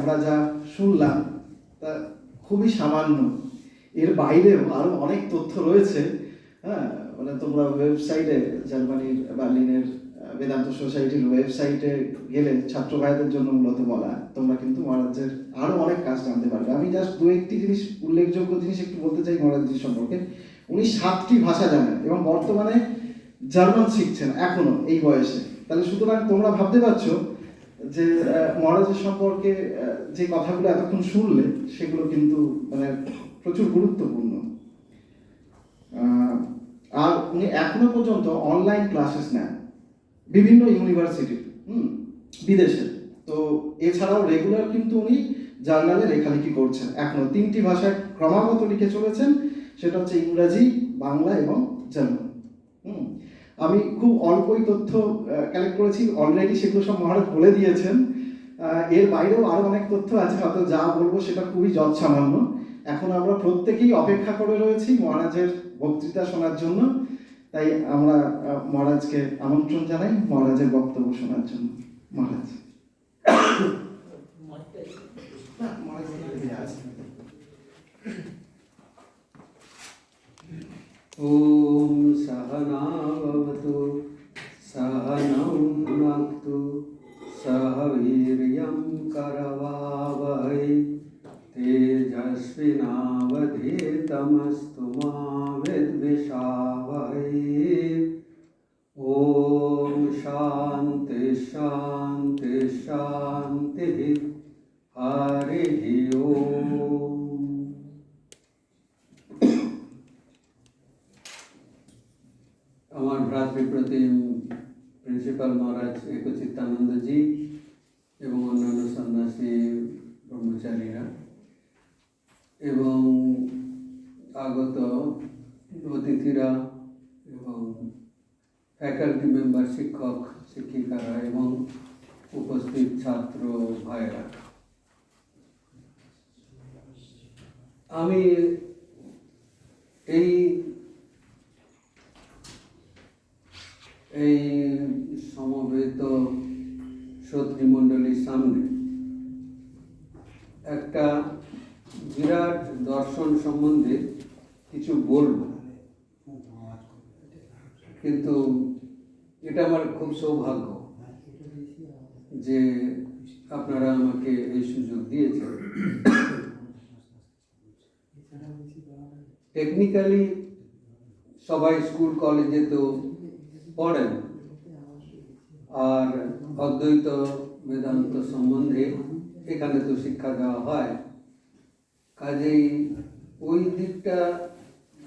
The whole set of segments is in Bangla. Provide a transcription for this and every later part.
আমরা যা শুনলাম তা খুবই সামান্য। এর বাইরেও আরও অনেক তথ্য রয়েছে। হ্যাঁ, মানে তোমরা ওয়েবসাইটে, জার্মানির বার্লিনের বেদান্ত সোসাইটির ওয়েবসাইটে গেলে ছাত্র ভাইদের জন্য মূলত বলা, তোমরা কিন্তু মহারাজের আরও অনেক কাজ জানতে পারবে। আমি জাস্ট দু একটি জিনিস, উল্লেখযোগ্য জিনিস একটু বলতে চাই মহারাজজির সম্পর্কে। উনি 7টি ভাষা জানেন এবং বর্তমানে জার্মান শিখছেন এখনো এই বয়সে। তাহলে সুতরাং তোমরা ভাবতে পারছো যে মহারাজের সম্পর্কে যে কথাগুলো এতক্ষণ শুনলে সেগুলো কিন্তু মানে প্রচুর গুরুত্বপূর্ণ। আর উনি এখনো পর্যন্ত অনলাইন ক্লাসেস নেন বিভিন্ন ইউনিভার্সিটি বিদেশে। তো এছাড়াও রেগুলার কিন্তু উনি জার্নালে লেখালেখি করছেন, এখনো 3টি ভাষায় ক্রমাগত লিখে চলেছেন, সেটা হচ্ছে ইংরাজি, বাংলা এবং জার্মান। আমি খুব অল্পই তথ্য কালেক্ট করেছি অলরেডি, সেগুলো সব মহারাজ বলে দিয়েছেন। এর বাইরেও আরও অনেক তথ্য আছে, হয়তো যা বলবো সেটা খুবই যৎসামান্য। এখন আমরা প্রত্যেকেই অপেক্ষা করে রয়েছি মহারাজের বক্তৃতা শোনার জন্য। তাই আমরা মহারাজকে আমন্ত্রণ জানাই মহারাজের বক্তব্য শোনার জন্য। মহারাজ। ওম সহনা ভবতু সহনৌ ভুনাক্তু সহ বীর্যং করবাবহৈ তেজস্বিনাবধীতমস্তু মা বিদ্বিষাবহৈ। ওম শান্তি শান্তি শান্তি। হরি ওম। আমার ভ্রাতৃপ্রতিম প্রিন্সিপাল মহারাজ একচিত্তানন্দজি এবং অন্যান্য সন্ন্যাসী ব্রহ্মচারীরা এবং আগত অতিথিরা এবং ফ্যাকাল্টি মেম্বার, শিক্ষক শিক্ষিকারা এবং উপস্থিত ছাত্র ভাইরা, আমি এই সমবেত শ্রোতৃমণ্ডলীর সামনে একটা বিরাট দর্শন সম্বন্ধে কিছু বলবো, কিন্তু এটা আমার খুব সৌভাগ্য যে আপনারা আমাকে এই সুযোগ দিয়েছেন। টেকনিক্যালি সবাই স্কুল কলেজে তো পড়েন, আর অদ্বৈত বেদান্ত সম্বন্ধে এখানে তো শিক্ষা দেওয়া হয়, কাজেই ওই দিকটা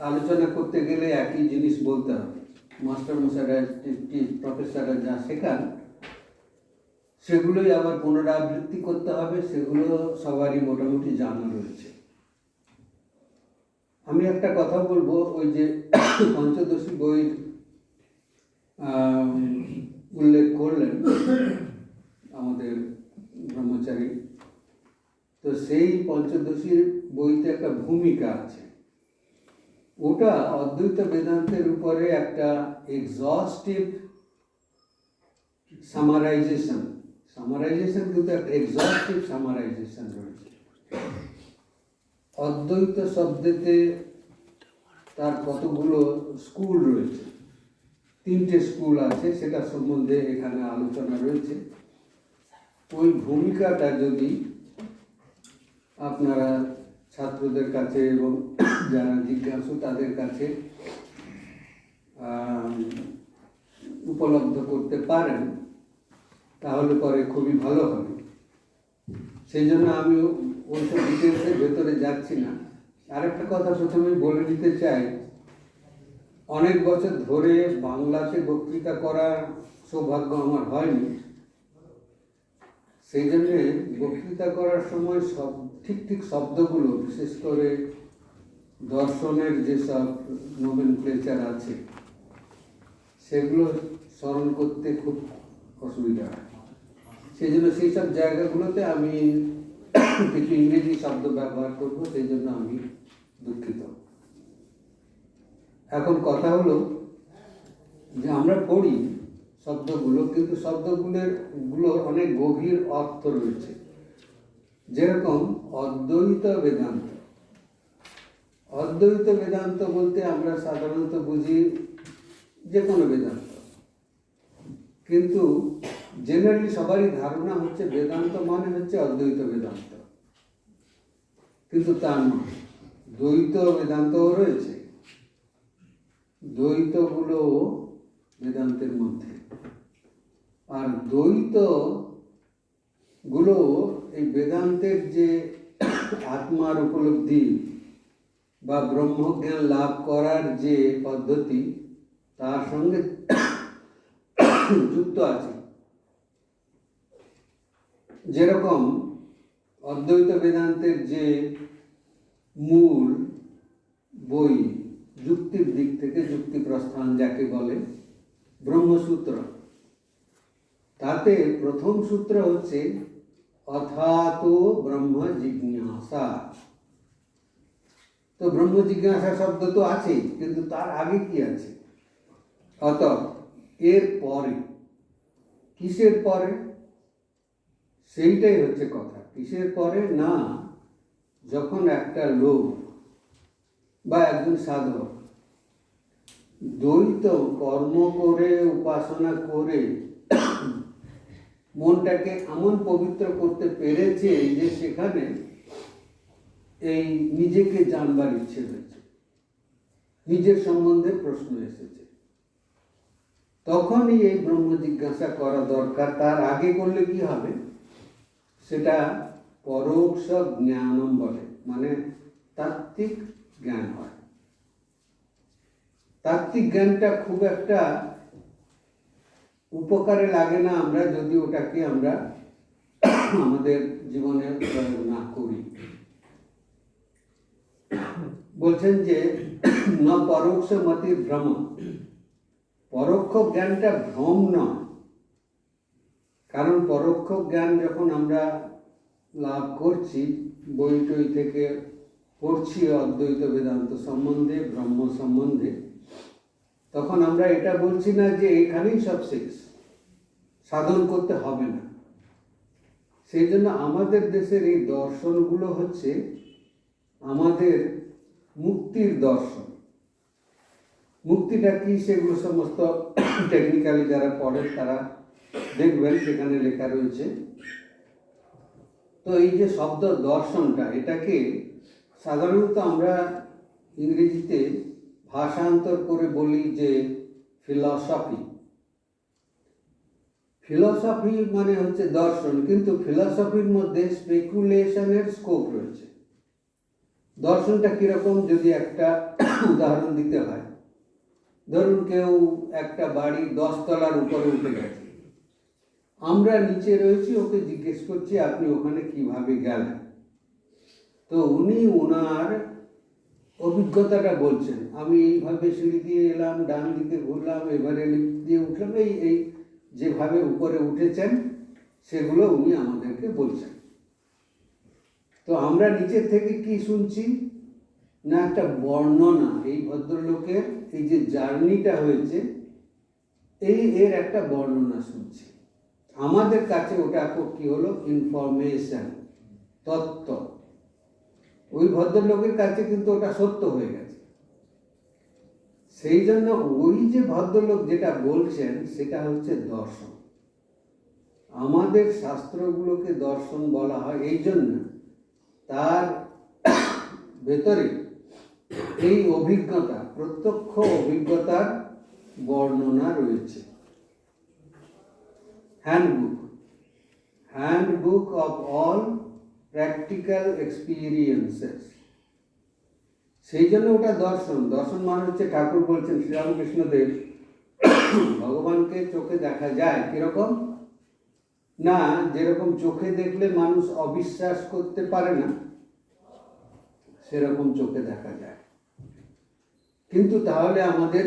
আলোচনা করতে গেলে একই জিনিস বলতে হবে। মাস্টার মশাইরা, প্রফেসররা যা শেখান সেগুলোই আবার পুনরাবৃত্তি করতে হবে, সেগুলো সবারই মোটামুটি জানা রয়েছে। আমি একটা কথা বলবো, ওই যে পঞ্চদশী বইয়ের উল্লেখ করলেন আমাদের ব্রহ্মচারী, তো সেই পঞ্চদশীর বইতে একটা ভূমিকা আছে। ওটা অদ্বৈত বেদান্তের উপরে একটা এক্সস্টিভ সামারাইজেশন কিন্তু একটা এক্সস্টিভ সামারাইজেশন রয়েছে। অদ্বৈত শব্দেতে তার কতগুলো স্কুল রয়েছে, 3টে স্কুল আছে, সেটা সম্বন্ধে এখানে আলোচনা রয়েছে। ওই ভূমিকাটা যদি আপনারা ছাত্রদের কাছে এবং যারা জিজ্ঞাসু তাদের কাছে উপলব্ধ করতে পারেন তাহলে পরে খুবই ভালো হবে। সেই জন্য আমি ওইসব ডিটেলসের ভেতরে যাচ্ছি না। আরেকটা কথা প্রথমেই বলে দিতে চাই, অনেক বছর ধরে বাংলাতে বক্তৃতা করার সৌভাগ্য আমার হয়নি। সেই জন্যে বক্তৃতা করার সময় ঠিক শব্দগুলো, বিশেষ করে দর্শনের যেসব নোমেনক্লেচার আছে সেগুলো স্মরণ করতে খুব অসুবিধা হয়। সেই জন্য সেই সব জায়গাগুলোতে আমি কিছু ইংরেজি শব্দ ব্যবহার করব, সেই জন্য আমি দুঃখিত। এখন কথা হলো যে আমরা পড়ি শব্দগুলো, কিন্তু শব্দগুলোর অনেক গভীর অর্থ রয়েছে। যেরকম অদ্বৈত বেদান্ত। অদ্বৈত বেদান্ত বলতে আমরা সাধারণত বুঝি যে কোনো বেদান্ত, কিন্তু জেনারেলি সবারই ধারণা হচ্ছে বেদান্ত মানে হচ্ছে অদ্বৈত বেদান্ত, কিন্তু তা নয়। দ্বৈত বেদান্তও রয়েছে, দ্বৈতগুলো বেদান্তের মধ্যে, আর দ্বৈত গুলো এই বেদান্তের যে আত্মার উপলব্ধি বা ব্রহ্মজ্ঞান লাভ করার যে পদ্ধতি তার সঙ্গে যুক্ত আছে। যেরকম অদ্বৈত বেদান্তের যে মূল বই, যুক্তির দিক থেকে যুক্তি প্রস্থান যাকে বলে, ব্রহ্মসূত্র, তাতে প্রথম সূত্র হচ্ছে অথাতো ব্রহ্ম জিজ্ঞাসা। তো ব্রহ্ম জিজ্ঞাসা শব্দ তো আছেই, কিন্তু তার আগে কি আছে? অত এর পরে, কিসের পরে? সেইটাই হচ্ছে কথা। কিসের পরে? না, যখন একটা লোক বা একজন সাধক দ্বৈত কর্ম করে, উপাসনা করে মনটাকে এমন পবিত্র করতে পেরেছে যে সেখানে এই নিজেকে জানবার ইচ্ছে হয়েছে, নিজের সম্বন্ধে প্রশ্ন এসেছে, তখনই এই ব্রহ্ম জিজ্ঞাসা করা দরকার। তার আগে করলে কি হবে? সেটা পরোক্ষ জ্ঞানম বলে, মানে তাত্ত্বিক জ্ঞান হয়। তাত্ত্বিক জ্ঞানটা খুব একটা উপকারে লাগে না আমরা যদি ওটাকে আমরা আমাদের জীবনে প্রয়োগ না করি। বলছেন যে ন পরোক্ষ মতি ভ্রম, পরোক্ষ জ্ঞানটা ভ্রম নয়। কারণ পরোক্ষ জ্ঞান যখন আমরা লাভ করছি, বই টই থেকে পড়ছি অদ্বৈত বেদান্ত সম্বন্ধে, ব্রহ্ম সম্বন্ধে, তখন আমরা এটা বলছি না যে এখানেই সব শেষ, সাধন করতে হবে না। সেই জন্য আমাদের দেশের এই দর্শনগুলো হচ্ছে আমাদের মুক্তির দর্শন। মুক্তিটা কি সেগুলো সমস্ত টেকনিক্যালি যারা পড়েন তারা দেখবেন সেখানে লেখা রয়েছে। তো এই যে শব্দ দর্শনটা, এটাকে সাধারণত আমরা ইংরেজিতে ভাষান্তর করে বলি যে ফিলসফি। ফিলসফি মানে হচ্ছে দর্শন, কিন্তু ফিলসফির মধ্যে স্পেকুলেশনের স্কোপ রয়েছে। দর্শনটা কিরকম যদি একটা উদাহরণ দিতে হয়, ধরুন কেউ একটা বাড়ির 10 তলার উপরে উঠে গেছে, আমরা নিচে রয়েছি, ওকে জিজ্ঞেস করছি আপনি ওখানে কিভাবে গেলেন? তো উনি ওনার অভিজ্ঞতাটা বলছেন, আমি এইভাবে সিঁড়ি দিয়ে এলাম, ডান দিকে ঘুরলাম, এবারে লিফট দিয়ে উঠলাম, এই যেভাবে উপরে উঠেছেন সেগুলো উনি আমাদেরকে বলছেন। তো আমরা নিচের থেকে কি শুনছি? না, একটা বর্ণনা, এই ভদ্রলোকের এই যে জার্নিটা হয়েছে এর একটা বর্ণনা শুনছি। আমাদের কাছে ওটা কি হলো? ইনফরমেশন, তত্ত্ব। ওই ভদ্রলোকের কাছে কিন্তু ওটা সত্য হয়ে গেছে। সেই জন্য ওই যে ভদ্রলোক যেটা বলছেন সেটা হচ্ছে দর্শন। আমাদের শাস্ত্রগুলোকে দর্শন বলা হয় এই জন্য, তার ভেতরে এই অভিজ্ঞতা, প্রত্যক্ষ অভিজ্ঞতার বর্ণনা রয়েছে। Handbook of all practical experiences. সেই জন্য ওটা দর্শন। দর্শন মানে হচ্ছে, ঠাকুর বলছেন শ্রীরামকৃষ্ণদেব, ভগবানকে চোখে দেখা যায় কিরকম? না, যেরকম চোখে দেখলে মানুষ অবিশ্বাস করতে পারে না, সেরকম চোখে দেখা যায়। কিন্তু তাহলে আমাদের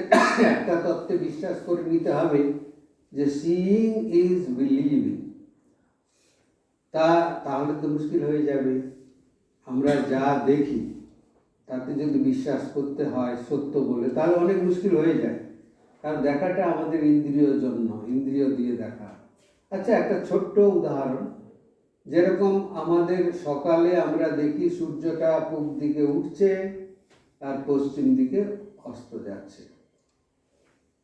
একটা তত্ত্বে বিশ্বাস করে নিতে হবে যে সিইং ইজ বিলিভিং। তাহলে তো মুশকিল হয়ে যাবে। আমরা যা দেখি তাতে যদি বিশ্বাস করতে হয় সত্য বলে, তাহলে অনেক মুশকিল হয়ে যায়। কারণ দেখাটা আমাদের ইন্দ্রিয় জন্য, ইন্দ্রিয় দিয়ে দেখা। আচ্ছা, একটা ছোট্ট উদাহরণ, যেরকম আমাদের সকালে আমরা দেখি সূর্যটা পূব দিকে উঠছে আর পশ্চিম দিকে অস্ত যাচ্ছে,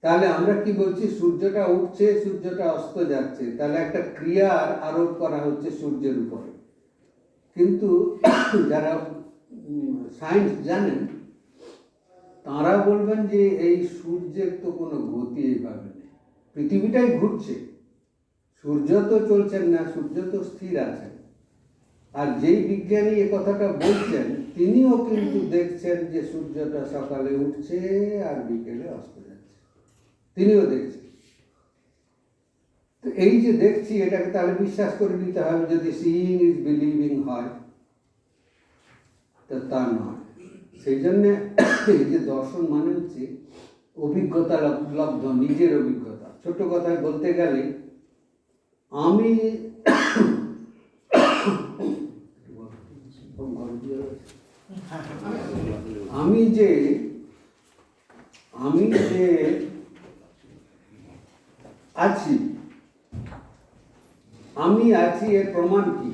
তাহলে আমরা কি বলছি? সূর্যটা উঠছে, সূর্যটা অস্ত যাচ্ছে, তাহলে একটা ক্রিয়ার আরোপ করা হচ্ছে সূর্যের উপরে। কিন্তু যারা সায়েন্স জানেন তারা বলবেন যে এই সূর্যের তো কোনো গতি এইভাবে নেই, পৃথিবীটাই ঘুরছে, সূর্য তো চলছেন না, সূর্য তো স্থির আছেন। আর যেই বিজ্ঞানী এ কথাটা বলছেন তিনিও কিন্তু দেখছেন যে সূর্যটা সকালে উঠছে আর বিকেলে অস্ত যাচ্ছে, তিনিও দেখছেন। তো এই যে দেখছি, এটাকে তাহলে বিশ্বাস করে নিতে হবে যদি সিইং ইজ বিলিভিং হয়, তো তা নয়। সেই জন্যে এই যে দর্শন মানে হচ্ছে অভিজ্ঞতা লব্ধ, নিজের অভিজ্ঞতা। ছোট কথায় বলতে গেলে আমি আমি যে আছি, আমি আছি এর প্রমাণ কি?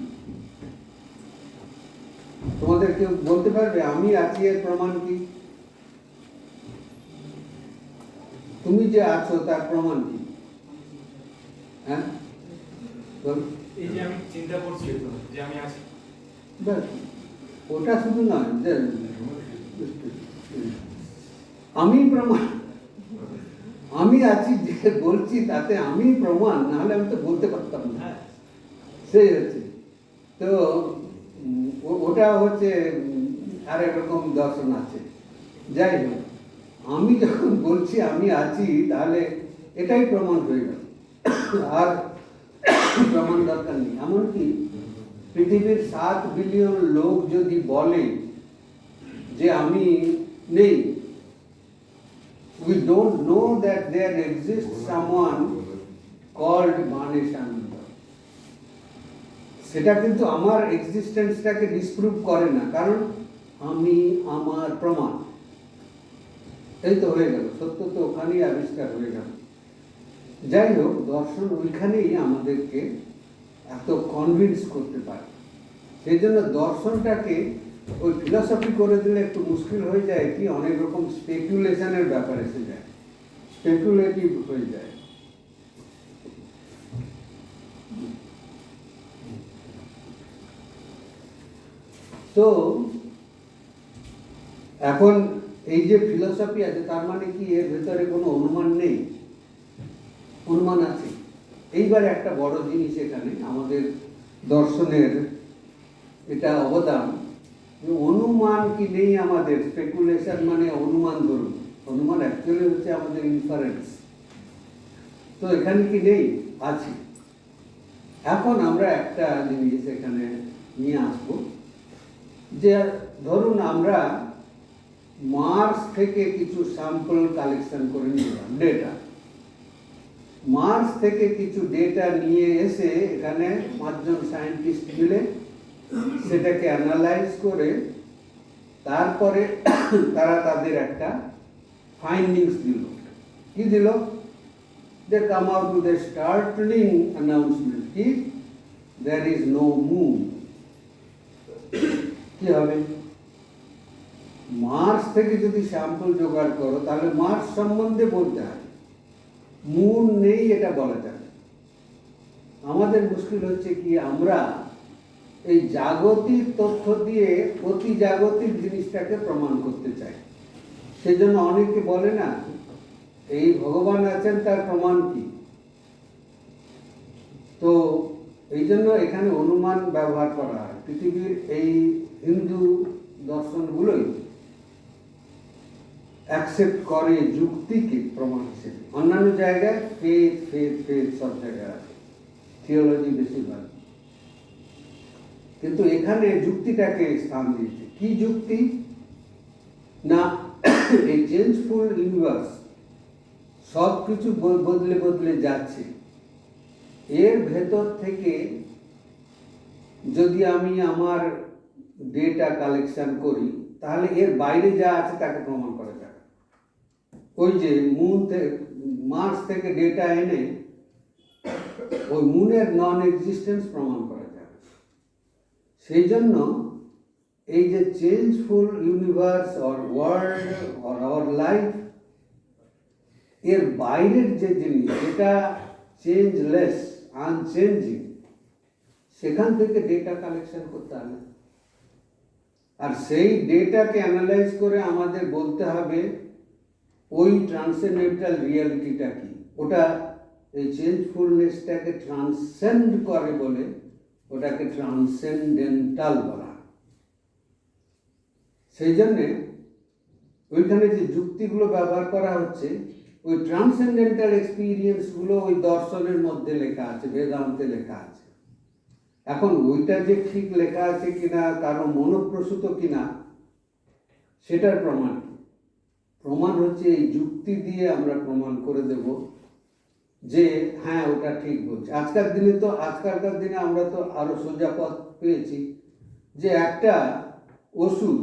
তোমাদের কেউ বলতে পারবে আমি আছি এর প্রমাণ কি? তুমি যে আছো তার প্রমাণ কি? হ্যাঁ, এই যে আমি চিন্তা করছি যে আমি আছি, ওটা শুধু নয় যে আমি প্রমাণ, আমি আছি যে বলছি তাতে আমি প্রমাণ, নাহলে আমি তো বলতে পারতাম না। সেই হচ্ছে তো ওটা হচ্ছে আরেক রকম দর্শন আছে। যাই হোক, আমি যখন বলছি আমি আছি তাহলে এটাই প্রমাণ হয়ে গেল, আর প্রমাণ দরকার নেই। এমনকি পৃথিবীর 7 বিলিয়ন লোক যদি বলে যে আমি নেই, we don't know that there exists someone called Manesh Anand, সেটা কিন্তু আমার এক্সিস্টেন্সটাকে ডিসপ্রুভ করে না, কারণ আমি আমার প্রমাণ। এই তো হয়ে গেল, সত্য তো ওখানেই আবিষ্কার হয়ে গেল। যাই হোক, দর্শন ওইখানেই আমাদেরকে এত কনভিন্স করতে পারে। সেই জন্য দর্শনটাকে ওই ফিলসফি করে দিলে একটু মুশকিল হয়ে যায়, কি অনেক রকম স্পেকুলেশনের ব্যাপার এসে যায়, স্পেকুলেটিভ হয়ে যায়। তো এখন এই যে ফিলসফি আছে, তার মানে কি এর ভেতরে কোনো অনুমান নেই? অনুমান আছে। এইবার একটা বড় জিনিস এখানে আমাদের দর্শনের এটা অবদান, যে অনুমান কি নেই আমাদের? স্পেকুলেশন মানে অনুমান, ধরুন অনুমান অ্যাকচুয়ালি হচ্ছে আমাদের ইনফারেন্স, তো এখানে কি নেই? আছে। এখন আমরা একটা জিনিস এখানে নিয়ে আসবো, যে ধরুন আমরা মার্স থেকে কিছু স্যাম্পল কালেকশন করে নিলাম, ডেটা। মার্স থেকে কিছু ডেটা নিয়ে এসে এখানে 5 জন সায়েন্টিস্ট মিলে সেটাকে অ্যানালাইজ করে তারপরে তারা তাদের একটা ফাইন্ডিংস দিল। কি দিল? They came out with a startling announcement, কি দেয়ার ইজ নো মুন। কি হবে? মার্স থেকে যদি স্যাম্পল জোগাড় করো তাহলে মার্স সম্বন্ধে বলতে হয়, মুন নেই এটা বলা যায়। আমাদের মুশকিল হচ্ছে কি, আমরা এই জাগতিক তথ্য দিয়ে অতি জাগতিক জিনিসটাকে প্রমাণ করতে চাই। সেজন্য অনেকে বলে না এই ভগবান আছেন, তার প্রমাণ কি? তো এই জন্য এখানে অনুমান ব্যবহার করা হয়। পৃথিবীর এই হিন্দু দর্শনগুলোই অ্যাকসেপ্ট করে যুক্তিকে প্রমাণ হিসেবে। অন্যান্য জায়গায় ফেথ ফেথ ফেথ সব জায়গায় আছে, থিওলজি বেশিরভাগ, কিন্তু এখানে যুক্তিটাকে স্থান দিয়েছে। কি যুক্তি? না, এই চেঞ্জফুল ইউনিভার্স সব কিছু বদলে বদলে যাচ্ছে, এর ভেতর থেকে যদি আমি আমার ডেটা কালেকশন করি তাহলে এর বাইরে যা আছে তাকে প্রমাণ করা যাবে। ওই যে মুন থেকে, মার্স থেকে ডেটা এনে ওই মুনের নন এক্সিস্টেন্স প্রমাণ করা যাবে। সেই জন্য এই যে changeful universe or world or our life, এর বাইরের যে জিনিস যেটা চেঞ্জলেস, আনচেঞ্জিং, সেখান থেকে ডেটা কালেকশন করতে হবে। আর সেই ডেটাকে অ্যানালাইজ করে আমাদের বলতে হবে ওই ট্রান্সেন্ডেন্টাল রিয়ালিটিটা কি, ওটা এই চেঞ্জফুলনেসটাকে ট্রান্সেন্ড করে বলে ওটাকে ট্রান্সেন্ডেন্টাল বলা। সেই জন্যে ওইখানে যে যুক্তিগুলো ব্যবহার করা হচ্ছে, ওই ট্রান্সেন্ডেন্টাল এক্সপিরিয়েন্সগুলো ওই দর্শনের মধ্যে লেখা আছে, বেদান্তে লেখা আছে। এখন ওইটা যে ঠিক লেখা আছে কিনা, কারো মনোপ্রসূত কিনা, সেটার প্রমাণ কি? প্রমাণ হচ্ছে এই যুক্তি দিয়ে আমরা প্রমাণ করে দেব যে হ্যাঁ ওটা ঠিক বলছে। আজকালকার দিনে আমরা তো আরো সোজা পথ পেয়েছি, যে একটা ওষুধ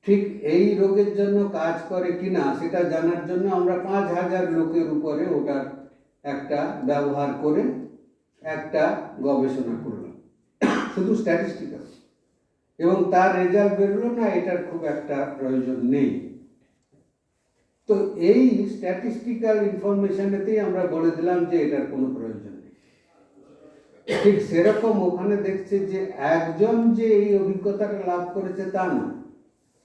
ঠিক এই রোগের জন্য কাজ করে কিনা সেটা জানার জন্য আমরা 5,000 লোকের উপরে ওটার একটা ব্যবহার করে একটা গবেষণা করলাম, শুধু স্ট্যাটিস্টিক্যাল, এবং তার রেজাল্ট বেরোলো না এটার খুব একটা প্রয়োজন নেই। তো এই স্ট্যাটিস্টিক্যাল ইনফরমেশনেতেই আমরা বলে দিলাম যে এটার কোনো প্রয়োজন নেই। ঠিক সেরকম ওখানে দেখছে যে একজন যে এই অভিজ্ঞতাটা লাভ করেছে তা না,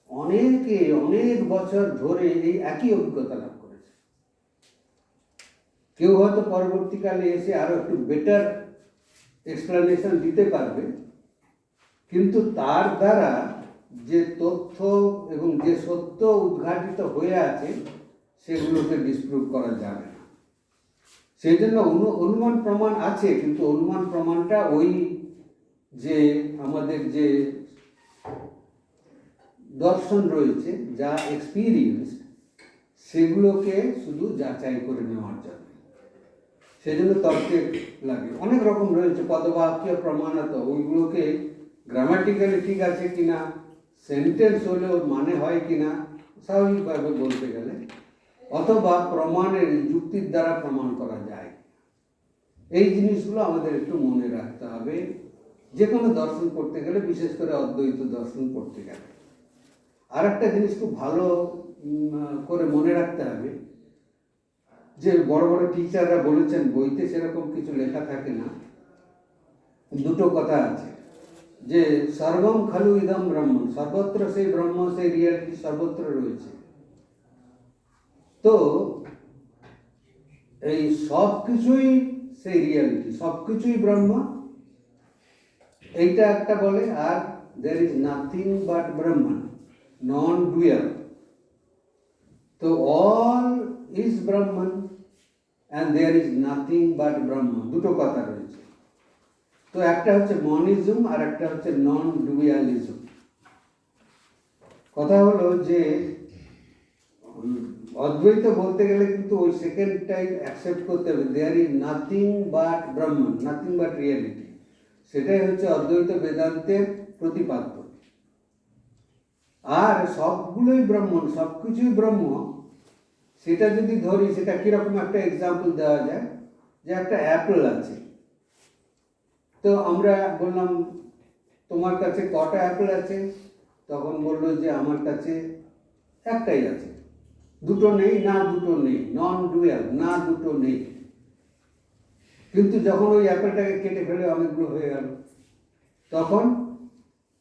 অনেকে অনেক বছর ধরে এই একই অভিজ্ঞতা লাভ করেছে। কেউ হয়তো পরবর্তীকালে এসে আরো একটু বেটার এক্সপ্লেনেশন দিতে পারবে, কিন্তু তার দ্বারা যে তথ্য এবং যে সত্য উদ্ঘাটিত হয়ে আছে সেগুলোকে ডিসপ্রুভ করা যাবে না। সেই জন্য অনুমান প্রমাণ আছে, কিন্তু অনুমান প্রমাণটা ওই যে আমাদের যে দর্শন রয়েছে, যা এক্সপিরিয়েন্স, সেগুলোকে শুধু যাচাই করে নেওয়ার জন্য। সেই জন্য তর্কে লাগে, অনেক রকম রয়েছে, পদবাক্য প্রমাণত, ওইগুলোকে গ্রামাটিক্যালি ঠিক আছে কিনা, সেন্টেন্স হলে ওর মানে হয় কিনা, স্বাভাবিকভাবে বলতে গেলে, অথবা প্রমাণের যুক্তির দ্বারা প্রমাণ করা যায়। এই জিনিসগুলো আমাদের একটু মনে রাখতে হবে যে কোনো দর্শন পড়তে গেলে, বিশেষ করে অদ্বৈত দর্শন পড়তে গেলে। আর একটা জিনিস খুব ভালো করে মনে রাখতে হবে, যে বড় বড় টিচাররা বলেছেন, বইতে সেরকম কিছু লেখা থাকে না, দুটো কথা আছে, যে সর্বম খালু ইদম ব্রহ্ম, সর্বত্র সেই ব্রহ্ম, সেই রিয়ালিটি সর্বত্র রয়েছে। তো এই সব কিছুই সেই রিয়ালিটি, সব কিছুই ব্রহ্ম, এইটা একটা বলে। আর there is nothing but Brahman, non-dual. তো all is Brahman and there is nothing but Brahman, দুটো কথা রয়েছে। তো একটা হচ্ছে মনিজম আর একটা হচ্ছে নন ডুয়ালিজম। কথা হলো যে অদ্বৈত বলতে গেলে কিন্তু ওই সেকেন্ডটাই অ্যাকসেপ্ট করতে হবে, there is nothing but Brahman, nothing but reality. সেটাই হচ্ছে অদ্বৈত বেদান্তের প্রতিপাদ্য। আর সবগুলোই ব্রহ্মন, সব কিছুই ব্রহ্ম, সেটা যদি ধরি, সেটা কিরকম একটা এক্সাম্পল দেওয়া যায়, যে একটা অ্যাপেল আছে, তো আমরা বললাম তোমার কাছে কটা অ্যাপেল আছে? তখন বললো যে আমার কাছে একটাই আছে। দুটো নেই? না, দুটো নেই। নন ডুয়াল, না দুটো নেই। কিন্তু যখন ওই অ্যাপেলটাকে কেটে ফেলে অনেকগুলো হয়ে গেল, তখন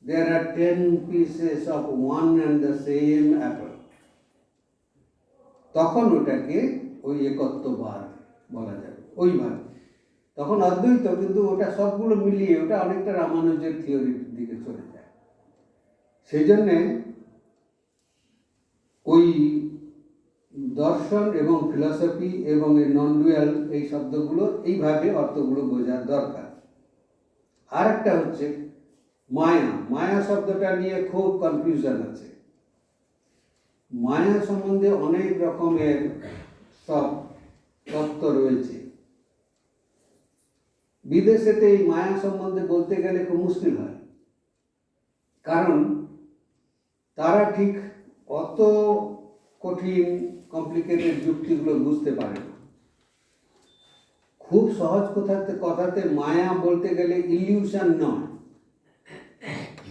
there are 10 pieces of one and the same apple, তখন ওটাকে ওই একত্ববাদ বলা যাবে ওইভাবে। তখন অদ্বৈত, কিন্তু ওটা সবগুলো মিলিয়ে ওটা অনেকটা রামানুজের থিওরির দিকে চলে যায়। সেই জন্যে ওই দর্শন এবং ফিলসফি এবং এই নন ডুয়াল, এই শব্দগুলো এইভাবে অর্থগুলো বোঝার দরকার। আর একটা হচ্ছে মায়া। মায়া শব্দটা নিয়ে খুব কনফিউশন আছে। মায়া সম্বন্ধে অনেক রকমের সব তত্ত্ব রয়েছে। বিদেশেতে এই মায়া সম্বন্ধে বলতে গেলে খুব মুশকিল হয়, কারণ তারা ঠিক অত কঠিন কমপ্লিকেটেড যুক্তিগুলো বুঝতে পারে না। খুব সহজ কথাতে মায়া বলতে গেলে ইলিউশন নয়,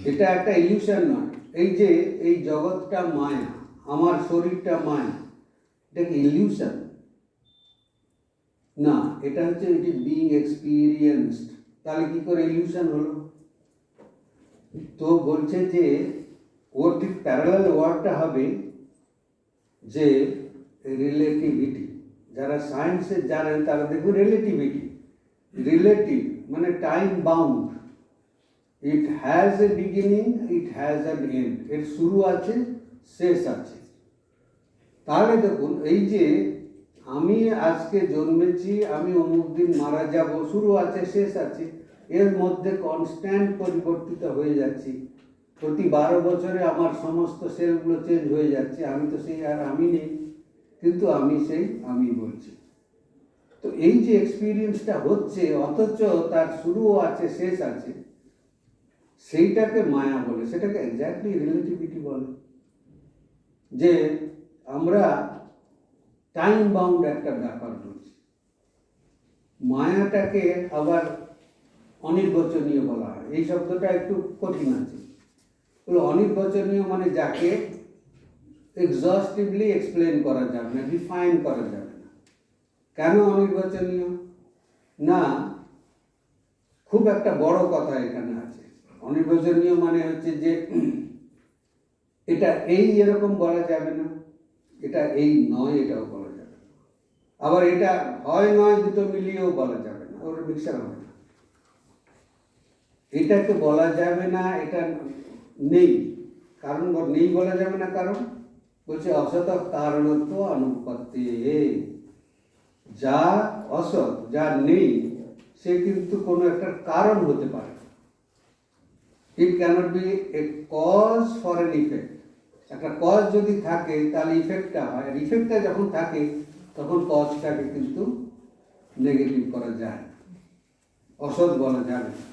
এটা একটা ইলিউশন নয়। এই যে এই জগৎটা মায়া, আমার শরীরটা মায়া, এটা কি ইলিউশন? না, এটা হচ্ছে ইট ইজ বিং এক্সপিরিয়েন্সড। তাহলে কি করে ইলিউশন হলো? তো বলছে যে ওর ঠিক প্যারালাল ওয়ার্ডটা হবে যে রিলেটিভিটি। যারা সায়েন্সে জানেন তারা দেখবে রিলেটিভিটি, রিলেটিভ মানে time bound. It has a beginning, it has an end. এর শুরু আছে, শেষ আছে। তাহলে দেখুন, এই যে আমি আজকে জন্মেছি, আমি অমুক দিন মারা যাব, শুরু আছে শেষ আছে, এর মধ্যে কনস্ট্যান্ট পরিবর্তিত হয়ে যাচ্ছি। প্রতি 12 বছরে আমার সমস্ত সেলগুলো চেঞ্জ হয়ে যাচ্ছে। আমি তো সেই আর আমি নেই, কিন্তু আমি সেই আমি বলছি। তো এই যে এক্সপিরিয়েন্সটা হচ্ছে, অথচ তার শুরুও আছে শেষ আছে, সেইটাকে মায়া বলে, সেটাকে এক্স্যাক্টলি রিলেটিভিটি বলে। যে আমরা টাইম বাউন্ড একটা ব্যাপার রয়েছে। মায়াটাকে আবার অনির্বচনীয় বলা হয়। এই শব্দটা একটু কঠিন আছে। অনির্বচনীয় মানে যাকে এক্সস্টিভলি এক্সপ্লেন করা যাবে না, ডিফাইন করা যাবে না। কেন অনির্বচনীয়? না, খুব একটা বড় কথা এখানে আছে। অনির্বচনীয় মানে হচ্ছে যে এটা এই এরকম বলা যাবে না, এটা এই নয় এটাও বলা যাবে না, আবার এটা হয় নয় দুটো মিলিয়েও বলা যাবে না, ওর মিক্সার হবে না। এটাকে বলা যাবে না, এটা নেই। কারণ নেই বলা যাবে না, কারণ বলছে অসৎ কারণত্ব অনুপত্তি। যা অসৎ, যা নেই, সে কিন্তু কোনো একটা কারণ হতে পারে। It cannot be a cause for an effect. একটা কজ যদি থাকে তাহলে ইফেক্টটা হয়, আর ইফেক্টটা যখন থাকে তখন কজটাকে কিন্তু নেগেটিভ করা যায়, অসৎ বলা যাবে না।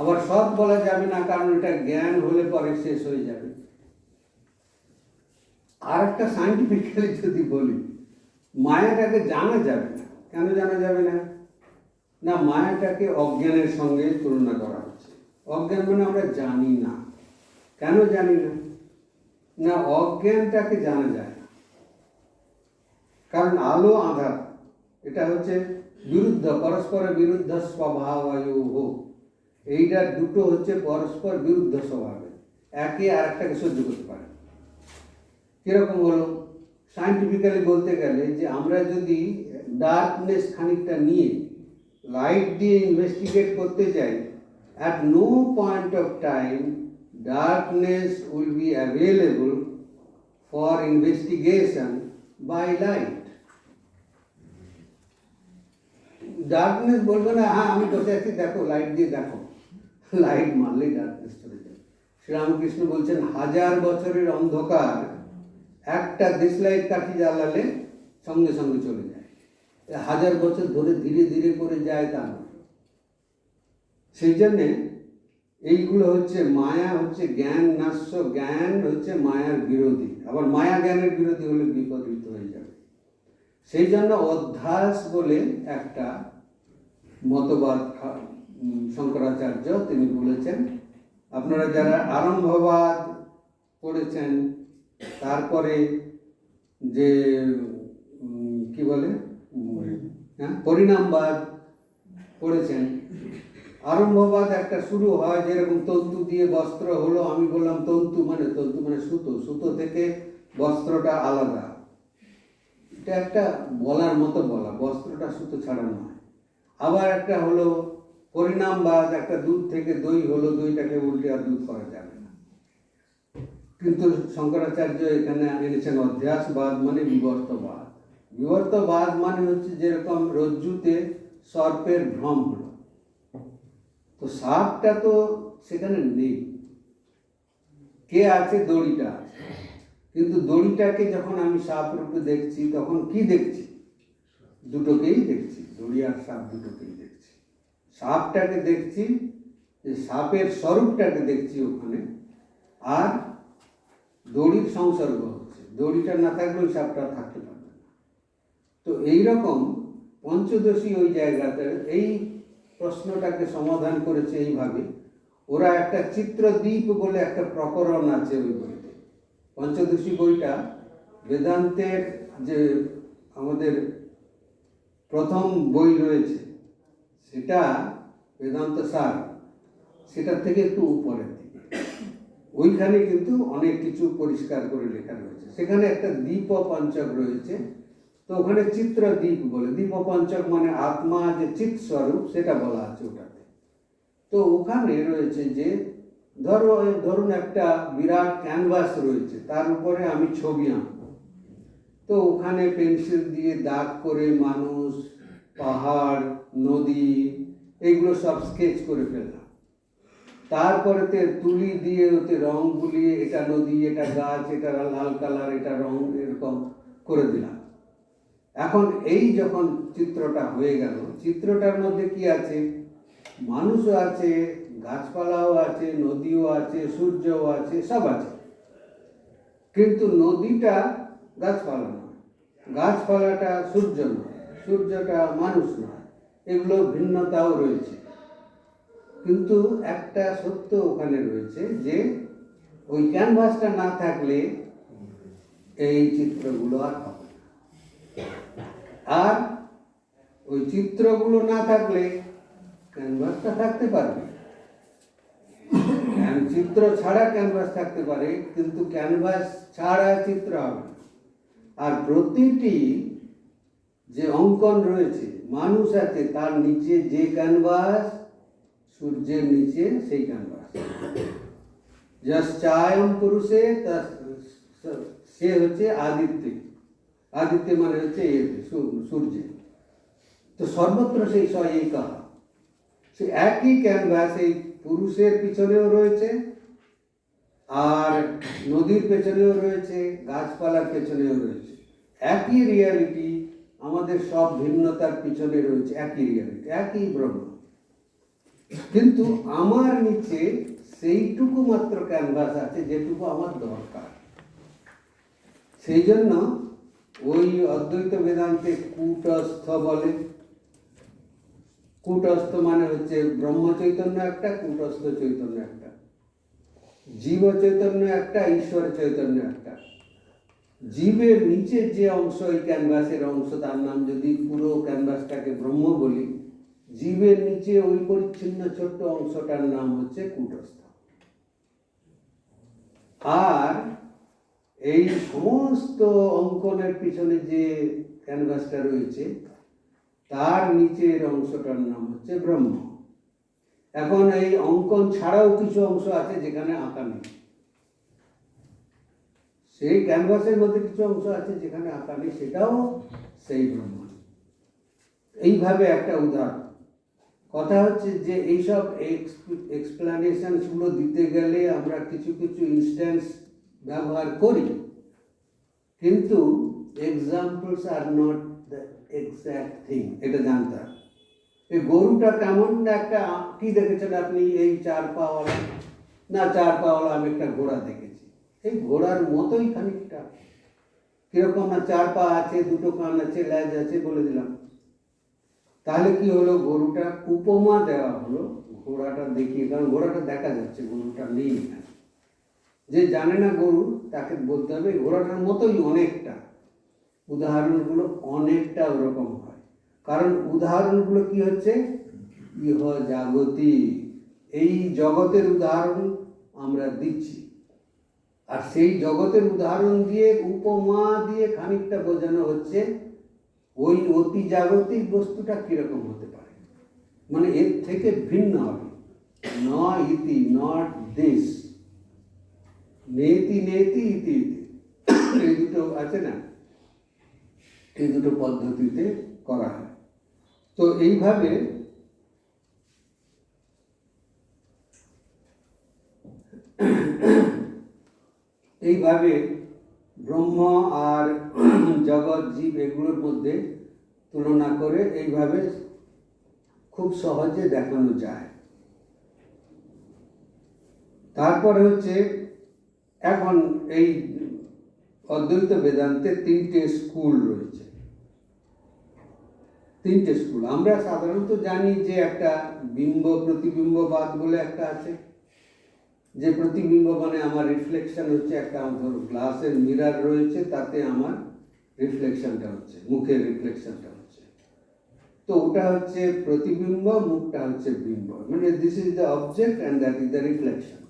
আবার সৎ বলা যাবে না, কারণ এটা জ্ঞান হলে পরে শেষ হয়ে যাবে। আর একটা সায়েন্টিফিক্যালি যদি বলি, মায়াটাকে জানা যাবে না। কেন জানা যাবে না? না, মায়াটাকে অজ্ঞানের সঙ্গে তুলনা করা হচ্ছে। অজ্ঞান মানে আমরা জানি না। কেন জানি না? না, অজ্ঞানটাকে জানা যায় না, কারণ আলো আঁধার এটা হচ্ছে বিরুদ্ধ, পরস্পর বিরুদ্ধ স্বভাবায়ু। এইটা দুটো হচ্ছে পরস্পর বিরুদ্ধ স্বভাবে, একে আর একটাকে সহ্য করতে পারে। কিরকম হলো? সায়েন্টিফিক্যালি বলতে গেলে যে আমরা যদি ডার্কনেস খানিকটা নিয়ে লাইট দিয়ে ইনভেস্টিগেট করতে যাই, at no point of time darkness will be available for investigation by light. Darkness বলবে না, হ্যাঁ আমি বসে আছি দেখো, লাইট দিয়ে দেখো। লাইট মারলেই ডার্কনেস চলে যায়। শ্রীরামকৃষ্ণ বলছেন 1000 বছরের অন্ধকার একটা দেশলাইট কাঠি জ্বালালে সঙ্গে সঙ্গে চলে যায়। 1000 বছর ধরে ধীরে ধীরে করে যায় তা নয়। সেই জন্যে এইগুলো হচ্ছে মায়া, হচ্ছে জ্ঞান নাশ্য। জ্ঞান হচ্ছে মায়ার বিরোধী, আবার মায়া জ্ঞানের বিরোধী হলে বিপরীত হয়ে যাবে। সেই জন্য অধ্যাস বলে একটা মতবাদ শঙ্করাচার্য তিনি বলেছেন। আপনারা যারা আরম্ভবাদ পড়েছেন, তারপরে যে কি বলে পরিণামবাদ পড়েছেন, আরম্ভবাদ একটা শুরু হয় যেরকম তন্তু দিয়ে বস্ত্র হলো, আমি বললাম তন্তু মানে সুতো, সুতো থেকে বস্ত্রটা আলাদা। এটা একটা বলার মতো বলা, বস্ত্রটা সুতো ছাড়া নয়। আবার একটা হলো পরিণামবাদ, একটা দুধ থেকে দই হলো, দইটাকে উল্টে আর দুধ করা যাবে না। কিন্তু শঙ্করাচার্য এখানে এনেছেন অধ্যাসবাদ মানে বিবর্তবাদ। বিবর্তবাদ মানে হচ্ছে যেরকম রজ্জুতে সর্পের ভ্রম হলো, তো সাপটা তো সেখানে নেই, কে আছে? দড়িটা আছে। কিন্তু দড়িটাকে যখন আমি সাপ রূপে দেখছি, তখন কি দেখছি? দুটোকেই দেখছি, দড়ি আর সাপ দুটোকেই দেখছি। সাপটাকে দেখছি, যে সাপের স্বরূপটাকে দেখছি ওখানে, আর দড়ির সংসর্গ হচ্ছে। দড়িটা না থাকলে ওই সাপটা থাকতে পারবে না। তো এইরকম পঞ্চদশী ওই জায়গাতে এই প্রশ্নটাকে সমাধান করেছে এইভাবে, ওরা একটা চিত্রদ্বীপ বলে একটা প্রকরণ আছে ওই বইতে। পঞ্চদশী বইটা বেদান্তের যে আমাদের প্রথম বই রয়েছে, সেটা বেদান্ত সার, সেটার থেকে একটু উপরের দিকে। ওইখানে কিন্তু অনেক কিছু পরিষ্কার করে লেখা রয়েছে। সেখানে একটা দ্বীপ পঞ্চক রয়েছে, তো ওখানে চিত্র দ্বীপ বলে। দ্বীপ পঞ্চক মানে আত্মা যে চিৎ স্বরূপ, সেটা বলা আছে ওটাতে। তো ওখানে রয়েছে যে ধরুন একটা বিরাট ক্যানভাস রয়েছে, তার উপরে আমি ছবি আঁকবো। তো ওখানে পেন্সিল দিয়ে দাগ করে মানুষ, পাহাড়, নদী, এগুলো সব স্কেচ করে ফেললাম। তারপরেতে তুলি দিয়ে ওতে রং বুলিয়ে এটা নদী, এটা গাছ, এটা লাল কালার, এটা রং, এরকম করে দিলাম। এখন এই যখন চিত্রটা হয়ে গেল, চিত্রটার মধ্যে কি আছে? মানুষও আছে, গাছপালাও আছে, নদীও আছে, সূর্যও আছে, সব আছে। কিন্তু নদীটা গাছপালা নয়, গাছপালাটা সূর্য নয়, সূর্যটা মানুষ নয়, এগুলো ভিন্নতাও রয়েছে। কিন্তু একটা সত্য ওখানে রয়েছে যে ওই ক্যানভাসটা না থাকলে এই চিত্রগুলো আর হবে না। আর ওই চিত্রগুলো না থাকলে ক্যানভাসটা থাকতে পারবে। চিত্র ছাড়া ক্যানভাস থাকতে পারে, কিন্তু ক্যানভাস ছাড়া চিত্র হবে না। আর প্রতিটি যে অঙ্কন রয়েছে, মানুষ আছে, তার নিচে যে ক্যানভাস, সূর্যের নিচে সেই ক্যানভাস। যশ্চায়ম পুরুষে, সে হচ্ছে আদিত্য। আদিত্য মানে হচ্ছে সূর্য। তো সর্বত্র সেই এই কাহা, সে একই ক্যানভাস এই পুরুষের পিছনেও রয়েছে, আর নদীর পেছনেও রয়েছে, গাছপালার পেছনেও রয়েছে। একই রিয়ালিটি, আমাদের সব ভিন্নতার পিছনে রয়েছে একই রিয়ালিটি, একই ব্রহ্ম। কিন্তু আমার নিচে সেইটুকু মাত্র ক্যানভাস আছে যেটুকু আমার দরকার। সেই জন্য ওই অদ্বৈত বেদান্তে কূটস্থ বলে। কূটস্থ মানে হচ্ছে ব্রহ্ম চৈতন্য একটা, কূটস্থ চৈতন্য একটা, জীব চৈতন্য একটা, ঈশ্বর চৈতন্য একটা। জীবের নিচে যে অংশ, এই ক্যানভাসের অংশ, তার নাম যদি পুরো ক্যানভাসটাকে ব্রহ্ম বলি, জীবের নিচে ওই পরিচ্ছিন্ন ছোট্ট অংশটার নাম হচ্ছে কূটস্থ। আর এই সমস্ত অঙ্কনের পিছনে যে ক্যানভাসটা রয়েছে, তার নিচের অংশটার নাম হচ্ছে ব্রহ্ম। এখন এই অঙ্কন ছাড়াও কিছু অংশ আছে যেখানে আঁকা নেই। সেই ক্যানভাসের মধ্যে কিছু অংশ আছে যেখানে আঁকা নেই, সেটাও সেই ব্রহ্ম। এইভাবে একটা উদাহরণ। কথা হচ্ছে যে এইসব এক্সপ্লানেশনসগুলো দিতে গেলে আমরা কিছু কিছু ইনস্ট্যান্স ব্যবহার করি, কিন্তু examples are not the exact thing, এটা জানতে হবে। এই গরুটা কেমন একটা, কি দেখেছেন আপনি? এই 4 পাওয়ালা না, 4 পাওয়ালা আমি একটা ঘোড়া দেখেছি। এই ঘোড়ার মতোই খানিকটা, কিরকম না, 4 পা আছে, 2টো কান আছে, লেজ আছে, বলে দিলাম। তাহলে কি হলো? গরুটা উপমা দেওয়া হলো ঘোড়াটা দেখিয়ে, কারণ ঘোড়াটা দেখা যাচ্ছে, গরুটা নেই এখানে। যে জানে না গরু, তাকে বলতে হবে ঘোড়াটার মতোই অনেকটা। উদাহরণগুলো অনেকটা ওরকম হয়, কারণ উদাহরণগুলো কি হচ্ছে? ইহ জাগতি, এই জগতের উদাহরণ আমরা দিচ্ছি। আর সেই জগতের উদাহরণ দিয়ে, উপমা দিয়ে খানিকটা বোঝানো হচ্ছে ওই অতি জাগতিক বস্তুটা কিরকম হতে পারে, মানে এর থেকে ভিন্ন হবে। ন ইতি, নট দিস, নেতি নেতি ইতি ইতি, এই দুটো আছে না, এই দুটো পদ্ধতিতে করা হয়। তো এইভাবে ব্রহ্ম আর জগৎ, জীব, এগুলোর মধ্যে তুলনা করে এইভাবে খুব সহজে দেখানো যায়। তারপরে হচ্ছে, এখন এই অদ্বৈত বেদান্তে 3টে স্কুল রয়েছে। 3টে স্কুল। আমরা সাধারণত জানি যে একটা বিম্ব প্রতিবিম্ববাদ বলে একটা আছে, যে প্রতিবিম্ব মানে আমার রিফ্লেকশন হচ্ছে, একটা ধরো গ্লাসের মিরর রয়েছে, তাতে আমার রিফ্লেকশনটা হচ্ছে, মুখের রিফ্লেকশনটা হচ্ছে। তো ওটা হচ্ছে প্রতিবিম্ব, মুখটা হচ্ছে বিম্ব, মানে this is the object and that is the reflection.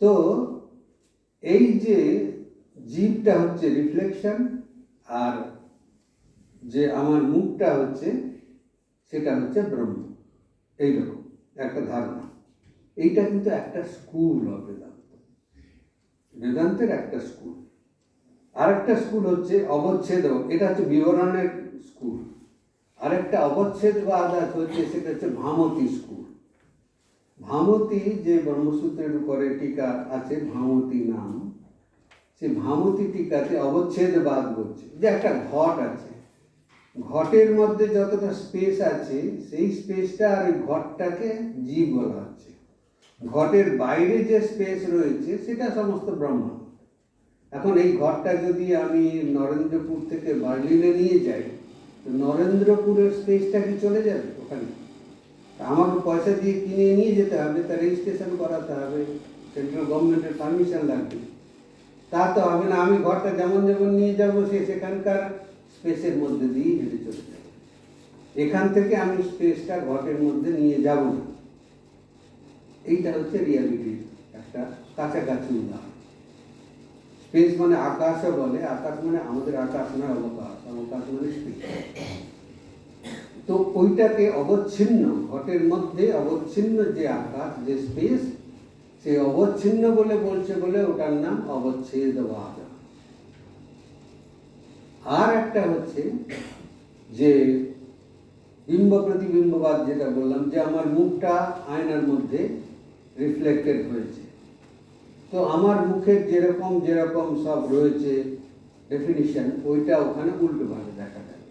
তো এই যে জীবটা হচ্ছে রিফ্লেকশন, আর যে আমার মুখটা হচ্ছে সেটা হচ্ছে ব্রহ্ম, এইরকম একটা ধারণা। এইটা কিন্তু একটা স্কুল অফ বেদান্ত, বেদান্তের একটা স্কুল। আর একটা স্কুল হচ্ছে অবচ্ছেদ, এটা হচ্ছে বিবরণের স্কুল। আরেকটা অবচ্ছেদবাদ হচ্ছে, সেটা হচ্ছে ভামতী স্কুল। ভামতী যে ব্রহ্মসূত্রের উপরে টিকা আছে, ভামতী নাম, সেই ভামতী টিকাতে অবচ্ছেদবাদ বলছে যে একটা ঘট আছে, ঘটের মধ্যে যতটা স্পেস আছে সেই স্পেসটা আর ওই ঘটটাকে জীব বলা হচ্ছে। ঘটের বাইরে যে স্পেস রয়েছে সেটা সমস্ত ব্রহ্ম। এখন এই ঘরটা যদি আমি নরেন্দ্রপুর থেকে বার্লিনে নিয়ে যাই, তো নরেন্দ্রপুরের স্পেসটা কি চলে যাবে ওখানে? আমাকে পয়সা দিয়ে কিনে নিয়ে যেতে হবে, তার রেজিস্ট্রেশন করাতে হবে, সেন্ট্রাল গভর্নমেন্টের পারমিশন লাগবে। তা তো হবে না, আমি ঘরটা যেমন যেমন নিয়ে যাবো, সে সেখানকার স্পেসের মধ্যে দিয়ে হেঁটে চলে যাবে। এখান থেকে আমি স্পেসটা ঘটের মধ্যে নিয়ে যাব না। এইটা হচ্ছে রিয়ালিটির একটা কাছাকাছি উদাহরণ। স্পেস মানে আকাশও বলে, আকাশ মানে আমাদের আকাশ নয়, অবকাশ, অবকাশ মানে স্পেস। তো ওইটাকে অবচ্ছিন্ন, ঘটের মধ্যে অবচ্ছিন্ন যে আকাশ, যে স্পেস, সেই অবচ্ছিন্ন বলে বলছে বলে ওটার নাম অবচ্ছেদবাদ। আর একটা হচ্ছে যে বিম্ব প্রতিবিম্ববাদ, যেটা বললাম যে আমার মুখটা আয়নার মধ্যে রিফ্লেক্টেড হয়েছে। তো আমার মুখের যেরকম যেরকম সব রয়েছে ডেফিনিশন, ওইটা ওখানে উল্টোভাবে দেখা যায়।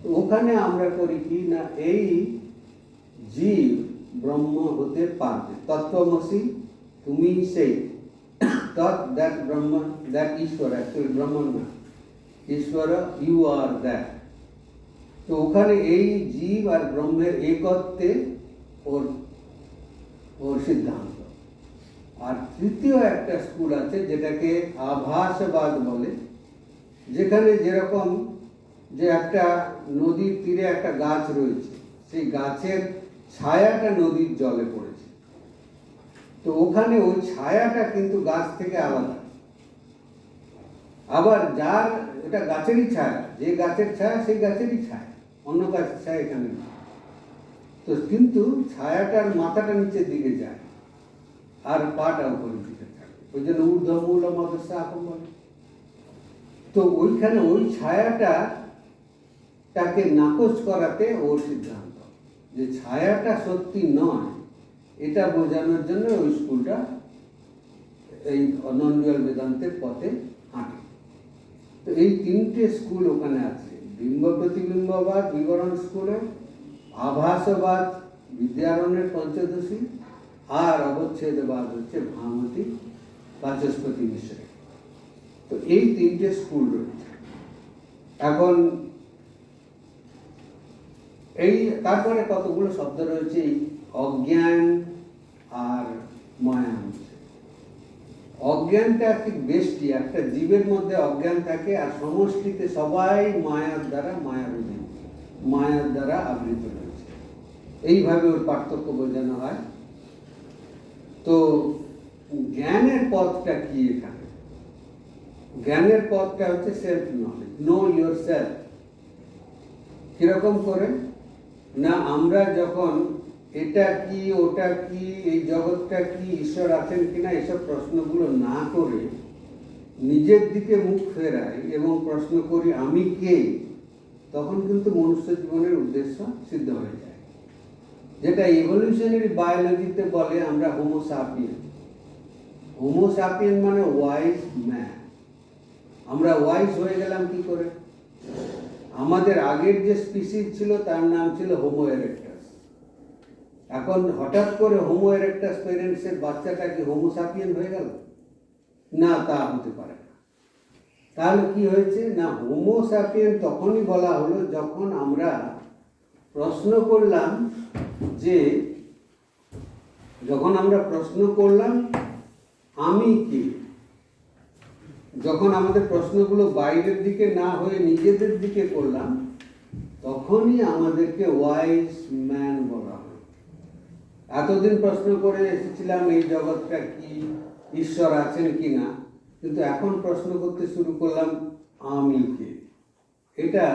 তো ওখানে আমরা করি কি না, এই জীব ব্রহ্ম হতে পারবে, তত্ত্বমসি তুমি সেই, দ্যাট ব্রহ্ম, দ্যাট ঈশ্বর, অ্যাকচুয়ালি ব্রহ্ম না, ঈশ্বর ইউ আর দ্যাট। তো ওখানে এই জীব আর ব্রহ্মের একত্বে ওর ওর সিদ্ধান্ত। আর তৃতীয় একটা স্কুল আছে যেটাকে আভাসবাদ বলে, যেখানে যেরকম যে একটা নদীর তীরে একটা গাছ রয়েছে, সেই গাছের ছায়াটা নদীর জলে পড়েছে, তো ওখানে ওই ছায়াটা কিন্তু গাছ থেকে আলাদা। আবার যার, এটা গাছেরই ছায়া, যে গাছের ছায়া সেই গাছেরই ছায়া, অন্য গাছের ছায়া এখানে না। তো কিন্তু ছায়াটার মাথাটা নিচের দিকে যায় আর পাটা উপরের দিকে থাকে, ওই জন্য ঊর্ধ্বমূল মদস্যা এখন বলে। তো ওইখানে ওই ছায়াটাকে নাকচ করাতে ওর সিদ্ধান্ত, যে ছায়াটা সত্যি নয়, এটা বোঝানোর জন্য ওই স্কুলটা এই নন-ডুয়াল বেদান্তের পথে হাঁটে। তো এই তিনটে স্কুল ওখানে আছে, বিম্ব প্রতিবিম্ববাদ বিবরণ স্কুলে, আভাসবাদ বিদ্যারণ্যের পঞ্চদশী, আর অবচ্ছেদবাদ হচ্ছে ভামতী বাচস্পতি মিশ্রের। তো এই তিনটে স্কুল রয়েছে। এখন এই তারপরে কতগুলো শব্দ রয়েছে, অজ্ঞান আর মায়া। অজ্ঞানটা ঠিক বেশি, একটা জীবের মধ্যে অজ্ঞান থাকে, আর সমষ্টিতে সবাই মায়ার দ্বারা আবৃত রয়েছে। এইভাবে ওর পার্থক্য বোঝানো হয়। তো জ্ঞানের পথটা কি এখানে? জ্ঞানের পথটা হচ্ছে self knowledge, know your self. কিরকম করে না, আমরা যখন এটা কি ওটা কি, এই জগৎটা কি, ঈশ্বর আছেন কিনা, এসব প্রশ্নগুলো না করে নিজের দিকে মুখ ফেরাই এবং প্রশ্ন করি আমি কে, তখন কিন্তু মনুষ্য জীবনের উদ্দেশ্য সিদ্ধ হয়ে যায়। যেটা ইভলিউশনারি বায়োলজিতে বলে আমরা হোমো সাপিয়েন। হোমো সাপিয়েন মানে ওয়াইজ ম্যান। আমরা ওয়াইজ হয়ে গেলাম কি করে? আমাদের আগের যে স্পিসিস ছিল তার নাম ছিল হোমো এরেক্টাস। এখন হঠাৎ করে হোমো এরেক্টাস প্যারেন্টসের বাচ্চাটা কি হোমো সাপিয়েন হয়ে গেল? না, তা হতে পারে না। তাহলে কি হয়েছে না, হোমো সাপিয়েন তখনই বলা হলো যখন আমরা প্রশ্ন করলাম যে যখন আমরা প্রশ্ন করলাম আমি কে, যখন আমাদের প্রশ্নগুলো বাইরের দিকে না হয়ে নিজেদের দিকে করলাম, তখনই আমাদেরকে ওয়াইজ ম্যান বলা হয়। এতদিন প্রশ্ন করে এসেছিলাম এই জগৎটা কি, ঈশ্বর আছেন কি না, কিন্তু এখন প্রশ্ন করতে শুরু করলাম আমি কে। এটা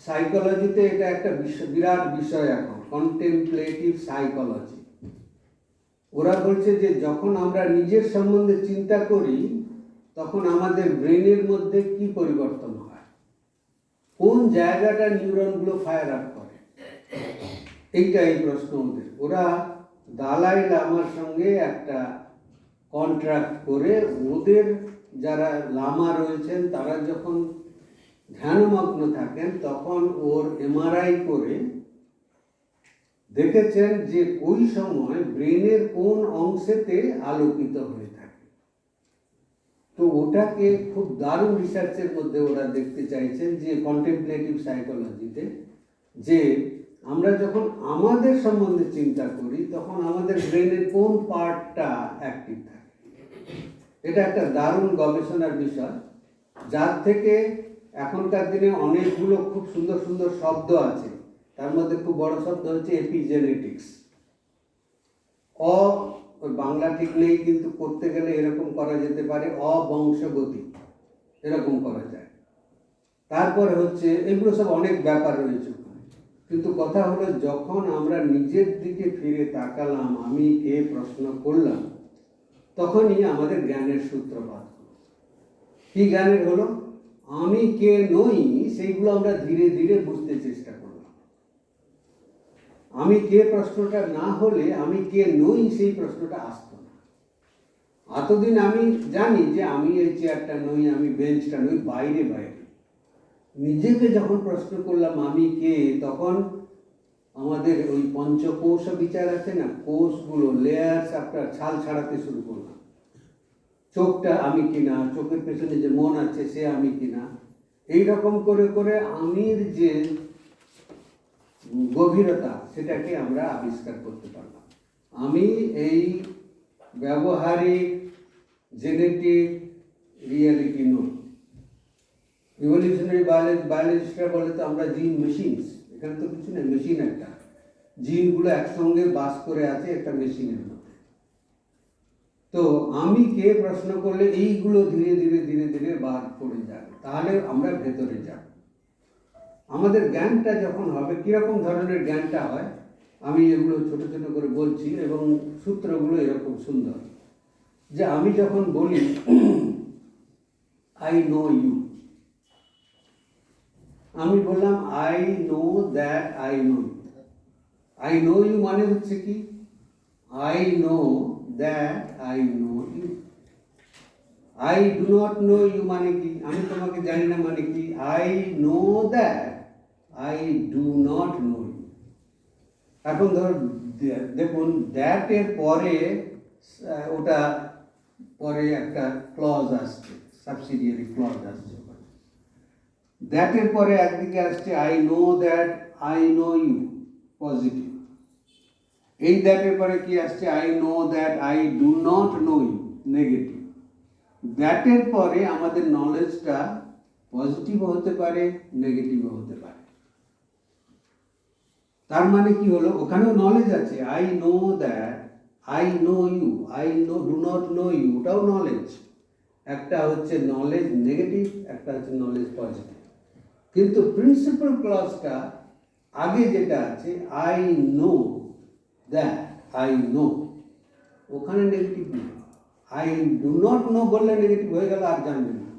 সাইকোলজিতে এটা একটা বিরাট বিষয় এখন, কন্টেমপ্লেটিভ সাইকোলজি। ওরা বলছে যে যখন আমরা নিজের সম্বন্ধে চিন্তা করি তখন আমাদের ব্রেনের মধ্যে কি পরিবর্তন হয়, কোন জায়গাটা নিউরনগুলো ফায়ার আপ করে, এইটা এই প্রশ্ন ওদের। ওরা দালাই লামার সঙ্গে একটা কন্ট্রাক্ট করে, ওদের যারা লামা রয়েছেন তারা যখন ধ্যানমগ্ন থাকেন তখন ওর এমআরআই করে দেখেছেন যে ওই সময় ব্রেনের কোন অংশেতে আলোকিত হয়ে থাকে। তো ওটাকে খুব দারুণ রিসার্চের মধ্যে ওরা দেখতে চাইছেন যে কন্টেমপ্লেটিভ সাইকোলজিতে, যে আমরা যখন আমাদের সম্বন্ধে চিন্তা করি তখন আমাদের ব্রেনের কোন পার্টটা অ্যাক্টিভ থাকে। এটা একটা দারুণ গবেষণার বিষয়, যার থেকে এখনকার দিনে অনেকগুলো খুব সুন্দর সুন্দর শব্দ আছে। তার মধ্যে খুব বড় শব্দ হচ্ছে এপিজেনেটিক্স। ওই বাংলা ঠিক নেই, কিন্তু করতে গেলে এরকম করা যেতে পারে, অবংশগতি, এরকম করা যায়। তারপরে হচ্ছে এগুলো সব অনেক ব্যাপার রয়েছে ওখানে, কিন্তু কথা হলো যখন আমরা নিজের দিকে ফিরে তাকালাম, আমি কে প্রশ্ন করলাম, তখনই আমাদের জ্ঞানের সূত্রপাত হলো। কি জ্ঞানের হলো? আমি কে নই সেইগুলো আমরা ধীরে ধীরে বুঝতে চেষ্টা করলাম। আমি কে প্রশ্নটা না হলে আমি কে নই সেই প্রশ্নটা আসতো না। এতদিন আমি জানি যে আমি এই চেয়ারটা নই, আমি বেঞ্চটা নই, বাইরে বাইরে। নিজেকে যখন প্রশ্ন করলাম আমি কে, তখন আমাদের ওই পঞ্চকোষ বিচার আছে না, কোষগুলো লেয়ার্স আপনার ছাল ছাড়াতে শুরু করলাম। চোখটা আমি কিনা, চোখের পেছনে যে মন আছে সে আমি কিনা, এইরকম করে করে আমির যে গভীরতা সেটাকে আমরা আবিষ্কার করতে পারলাম। আমি এই ব্যবহারিক জেনেটিক রিয়ালিটি নই। ইভলিউশনারি বায়োলজিস্টরা বলে তো আমরা জিন মেশিনস, এখানে তো কিছু নেই, মেশিন একটা, জিনগুলো একসঙ্গে বাস করে আছে একটা মেশিনের মধ্যে। তো আমি কে প্রশ্ন করলে এইগুলো ধীরে ধীরে ধীরে ধীরে বাদ পড়ে যাবে, তাহলে আমরা ভেতরে যাব। আমাদের জ্ঞানটা যখন হবে, কীরকম ধরনের জ্ঞানটা হয় আমি এগুলো ছোট ছোট করে বলছি, এবং সূত্রগুলো এরকম সুন্দর, যে আমি যখন বলি আই নো ইউ, আমি বললাম I know that I know you. I know you মানে হচ্ছে কি, I know that I know you. I do not know you মানে কি, আমি তোমাকে জানি না মানে কি, I know that I do not know you. এখন ধর দেখুন, দ্যাট এর পরে ওটা পরে একটা ক্লজ আসছে, সাবসিডিয়ারি ক্লজ আসছে। দ্যাট এর পরে একদিকে আসছে I know that I know you, positive. এই দ্যাট এর পরে কি আসছে, I know that I do not know you, negative. That এর পরে আমাদের নলেজটা পজিটিভও হতে পারে, নেগেটিভও হতে পারে। তার মানে কি হলো, ওখানেও নলেজ আছে, I know that I know you, I know do not know you, ওটাও নলেজ। একটা হচ্ছে নলেজ নেগেটিভ, একটা হচ্ছে নলেজ পজিটিভ। কিন্তু প্রিন্সিপাল ক্লজটা আগে যেটা আছে, I know that I know, ওখানে নেগেটিভ নেই। আই ডু নট নো বললে নেগেটিভ হয়ে গেল, আর জানবেন না।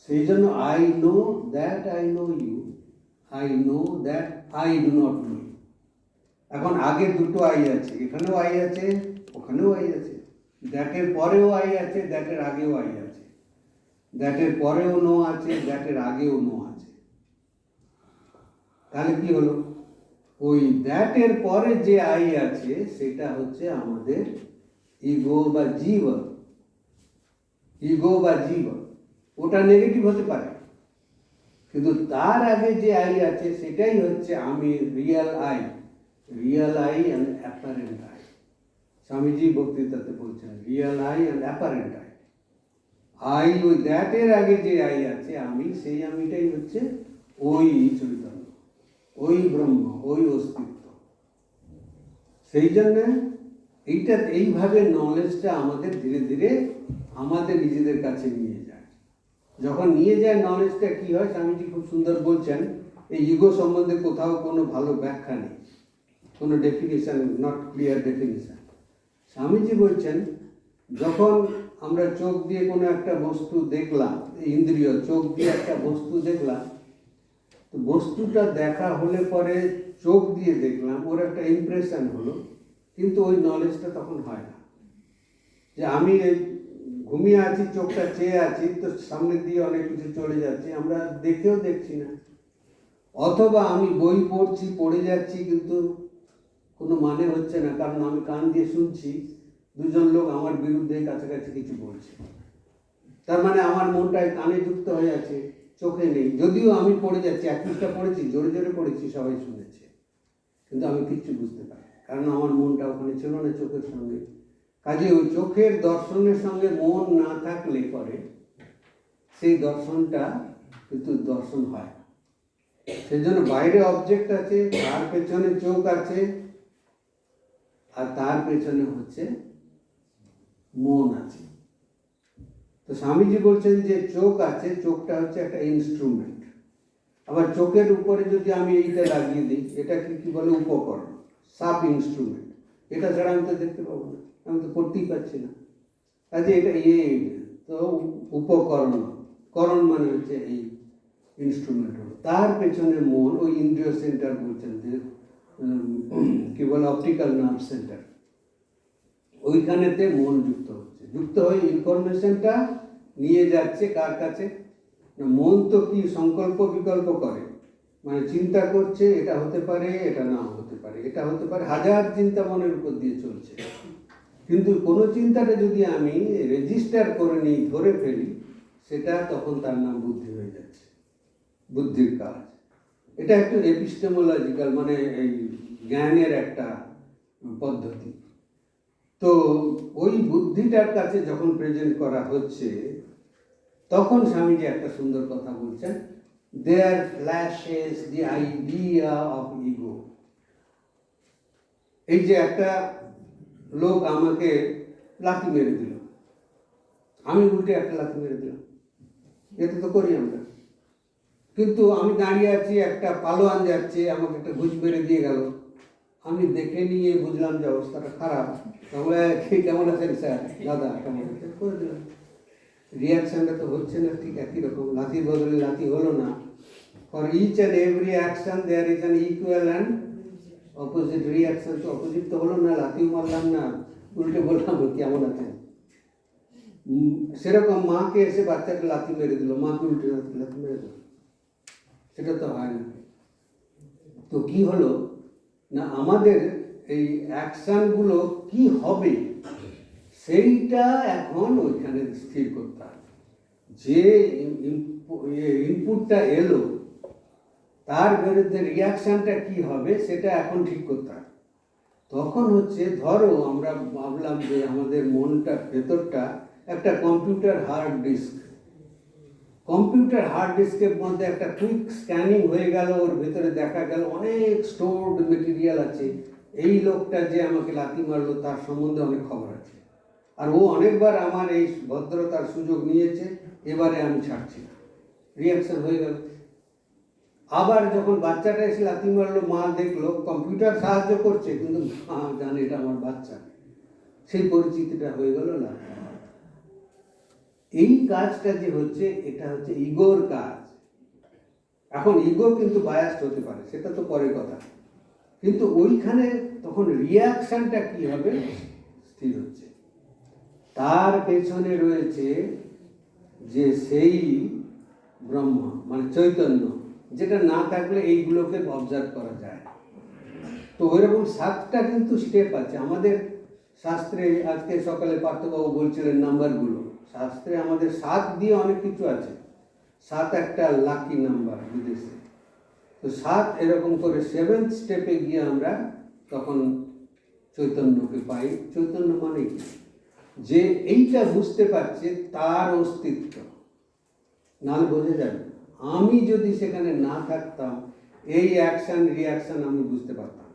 সেই জন্য I know that I know you, I know that I do not know you. এখন আগে দুটো আই আছে, এখানেও আই আছে, ওখানেও আই আছে। দ্যাটের পরেও আই আছে, দ্যাটের আগেও আই আছে। দ্যাটের পরেও নো আছে, দ্যাটের আগেও নো আছে। তাহলে কি হলো, ওই দ্যাটের পরে যে আই আছে সেটা হচ্ছে আমাদের ইগো বা জীব। ইগো বা জীব, ওটা নেগেটিভ হতে পারে, কিন্তু তার আগে যে আই আছে সেটাই হচ্ছে আমি, real I. Real I and apparent I, Swamiji বক্তৃতাতে বলছেন real I and apparent I. I ওই দ্যাটের আগে যে আই আছে আমি, সেই আমিটাই হচ্ছে ওই চৈতন্য, ওই ব্রহ্ম, ওই অস্তিত্ব। সেই জন্যে এইভাবে নলেজটা আমাদের ধীরে ধীরে আমাদের নিজেদের কাছে নিয়ে যায়। যখন নিয়ে যায় নলেজটা কি হয়, স্বামীজি খুব সুন্দর বলছেন, এই ইগো সম্বন্ধে কোথাও কোনো ভালো ব্যাখ্যা নেই, কোনো definition, not clear definition. Swamiji বলছেন যখন আমরা চোখ দিয়ে কোনো একটা বস্তু দেখলাম, ইন্দ্রিয় চোখ দিয়ে একটা বস্তু দেখলাম, তো বস্তুটা দেখা হলে পরে চোখ দিয়ে দেখলাম, ওর একটা ইমপ্রেশন হলো, কিন্তু ওই নলেজটা তখন হয় না। যে আমি এই ঘুমিয়ে আছি, চোখটা চেয়ে আছি, তো সামনে দিয়ে অনেক কিছু চলে যাচ্ছে, আমরা দেখেও দেখছি না। অথবা আমি বই পড়ছি, পড়ে যাচ্ছি, কিন্তু কোনো মানে হচ্ছে না, কারণ আমি কান দিয়ে শুনছি দুজন লোক আমার বিরুদ্ধে কাছাকাছি কিছু বলছে। তার মানে আমার মনটায় কানে যুক্ত হয়ে আছে, চোখে নেই। যদিও আমি পড়ে যাচ্ছি, এক পৃষ্ঠা পড়েছি, জোরে জোরে পড়েছি, সবাই শুনেছে, কিন্তু আমি কিচ্ছু বুঝতে পারি, কারণ আমার মনটা ওখানে ছিল না চোখের সঙ্গে। কাজে ওই চোখের দর্শনের সঙ্গে মন না থাকলে পরে সেই দর্শনটা কিন্তু দর্শন হয় না। সেই জন্য বাইরে অবজেক্ট আছে, তার পেছনে চোখ আছে, আর তার পেছনে হচ্ছে মন আছে। তো স্বামীজি বলছেন যে চোখ আছে, চোখটা হচ্ছে একটা ইনস্ট্রুমেন্ট। আবার চোখের উপরে যদি আমি এইটা লাগিয়ে দিই, এটা কি বলে, উপকরণ, সাব ইনস্ট্রুমেন্ট। এটা ছাড়া আমি তো দেখতে পাবো না, আমি তো পড়তেই পারছি না। কাজে এটা তো উপকরণ, করণ মানে হচ্ছে এই ইনস্ট্রুমেন্ট হলো। তার পেছনে মন, ওই ইন্দ্রিয় সেন্টার বলছেন যে কি বলে, অপটিক্যাল নার্ভ সেন্টার, ওইখানেতে মন যুক্ত হচ্ছে, যুক্ত হয়ে ইনফরমেশনটা নিয়ে যাচ্ছে কার কাছে না। মন তো কি সংকল্প বিকল্প করে, মানে চিন্তা করছে, এটা হতে পারে, এটা নাও হতে পারে, এটা হতে পারে, হাজার চিন্তা মনের উপর দিয়ে চলছে। কিন্তু কোনো চিন্তাটা যদি আমি রেজিস্টার করে নিই, ধরে ফেলি, সেটা তখন তার নাম বুদ্ধি হয়ে যাচ্ছে, বুদ্ধির কাজ। এটা একটু এপিস্টেমোলজিক্যাল, মানে এই জ্ঞানের একটা পদ্ধতি। তো ওই বুদ্ধিটার কাছে যখন প্রেজেন্ট করা হচ্ছে, তখন স্বামীজি একটা সুন্দর কথা বলছেন, there flashes the idea of ego. এই যে একটা লোক আমাকে লাথি মেরে দিল, আমি উল্টে একটা লাথি মেরে দিলাম, এতে তো করি আমরা। কিন্তু আমি দাঁড়িয়ে আছি, একটা পালোয়ান যাচ্ছে, আমাকে একটা ঘুষ মেরে দিয়ে গেল, আমি দেখে নিয়ে বুঝলাম যে অবস্থাটা খারাপ, তাহলে কেমন আছেন স্যার, দাদা কেমন আছেন, করে দিলাম। রিয়াকশানটা তো হচ্ছে না ঠিক একই রকম, লাথির বদলে লাথি হলো না। For each and every action there is an equal and opposite reaction. তো অপোজিট তো হলো না, লাথিও মারলাম না, উল্টে বললাম কেমন আছেন। সেরকম মাকে এসে বাচ্চাকে লাথি মেরে দিল, মাকে উল্টে লাথি মেরে দিল, সেটা তো হয় না। তো কি হলো না, আমাদের এই অ্যাকশানগুলো কি হবে সেইটা এখন ওইখানে স্থির করতে হবে। যে ইনপুটটা এলো, তার বিরুদ্ধে রিয়াকশানটা কি হবে সেটা এখন ঠিক করতে হবে। তখন হচ্ছে, ধরো আমরা ভাবলাম যে আমাদের মনটা, ভেতরটা একটা computer hard disk. Computer hard ডিস্কের মধ্যে একটা কুইক স্ক্যানিং হয়ে গেল, ওর ভেতরে দেখা গেল অনেক স্টোরড মেটেরিয়াল আছে। এই লোকটা যে আমাকে লাথি মারলো তার সম্বন্ধে অনেক খবর আছে, আর ও অনেকবার আমার এই ভদ্রতার সুযোগ নিয়েছে, এবারে আমি ছাড়ছি না, রিয়াকশন হয়ে গেল। আবার যখন বাচ্চাটা এসে লাথি মারলো, মা দেখলো, কম্পিউটার সাহায্য করছে, কিন্তু মা জানে এটা আমার বাচ্চা, সেই পরিচিতিটা হয়ে গেল না। এই কাজটা যে হচ্ছে, এটা হচ্ছে ইগোর কাজ। এখন ইগো কিন্তু বায়াসড হতে পারে, সেটা তো পরের কথা, কিন্তু ওইখানে তখন রিয়াকশনটা কি হবে স্থির হচ্ছে। তার পেছনে রয়েছে যে সেই ব্রহ্ম, মানে চৈতন্য, যেটা না থাকলে এইগুলোকে অবজার্ভ করা যায়। তো ওইরকম 7টা কিন্তু স্টেপ আছে আমাদের শাস্ত্রে। আজকে সকালে পার্থবাবু বলছিলেন নাম্বারগুলো, শাস্ত্রে আমাদের 7 দিয়ে অনেক কিছু আছে। 7 একটা লাকি নাম্বার বিদেশে। তো 7 এরকম করে 7th স্টেপে গিয়ে আমরা তখন চৈতন্যকে পাই। চৈতন্য মানে কি? যে এইটা বুঝতে পারছে তার অস্তিত্ব, নাহলে বোঝা যাবে না। আমি যদি সেখানে না থাকতাম, এই অ্যাকশন রিয়াকশন আমি বুঝতে পারতাম।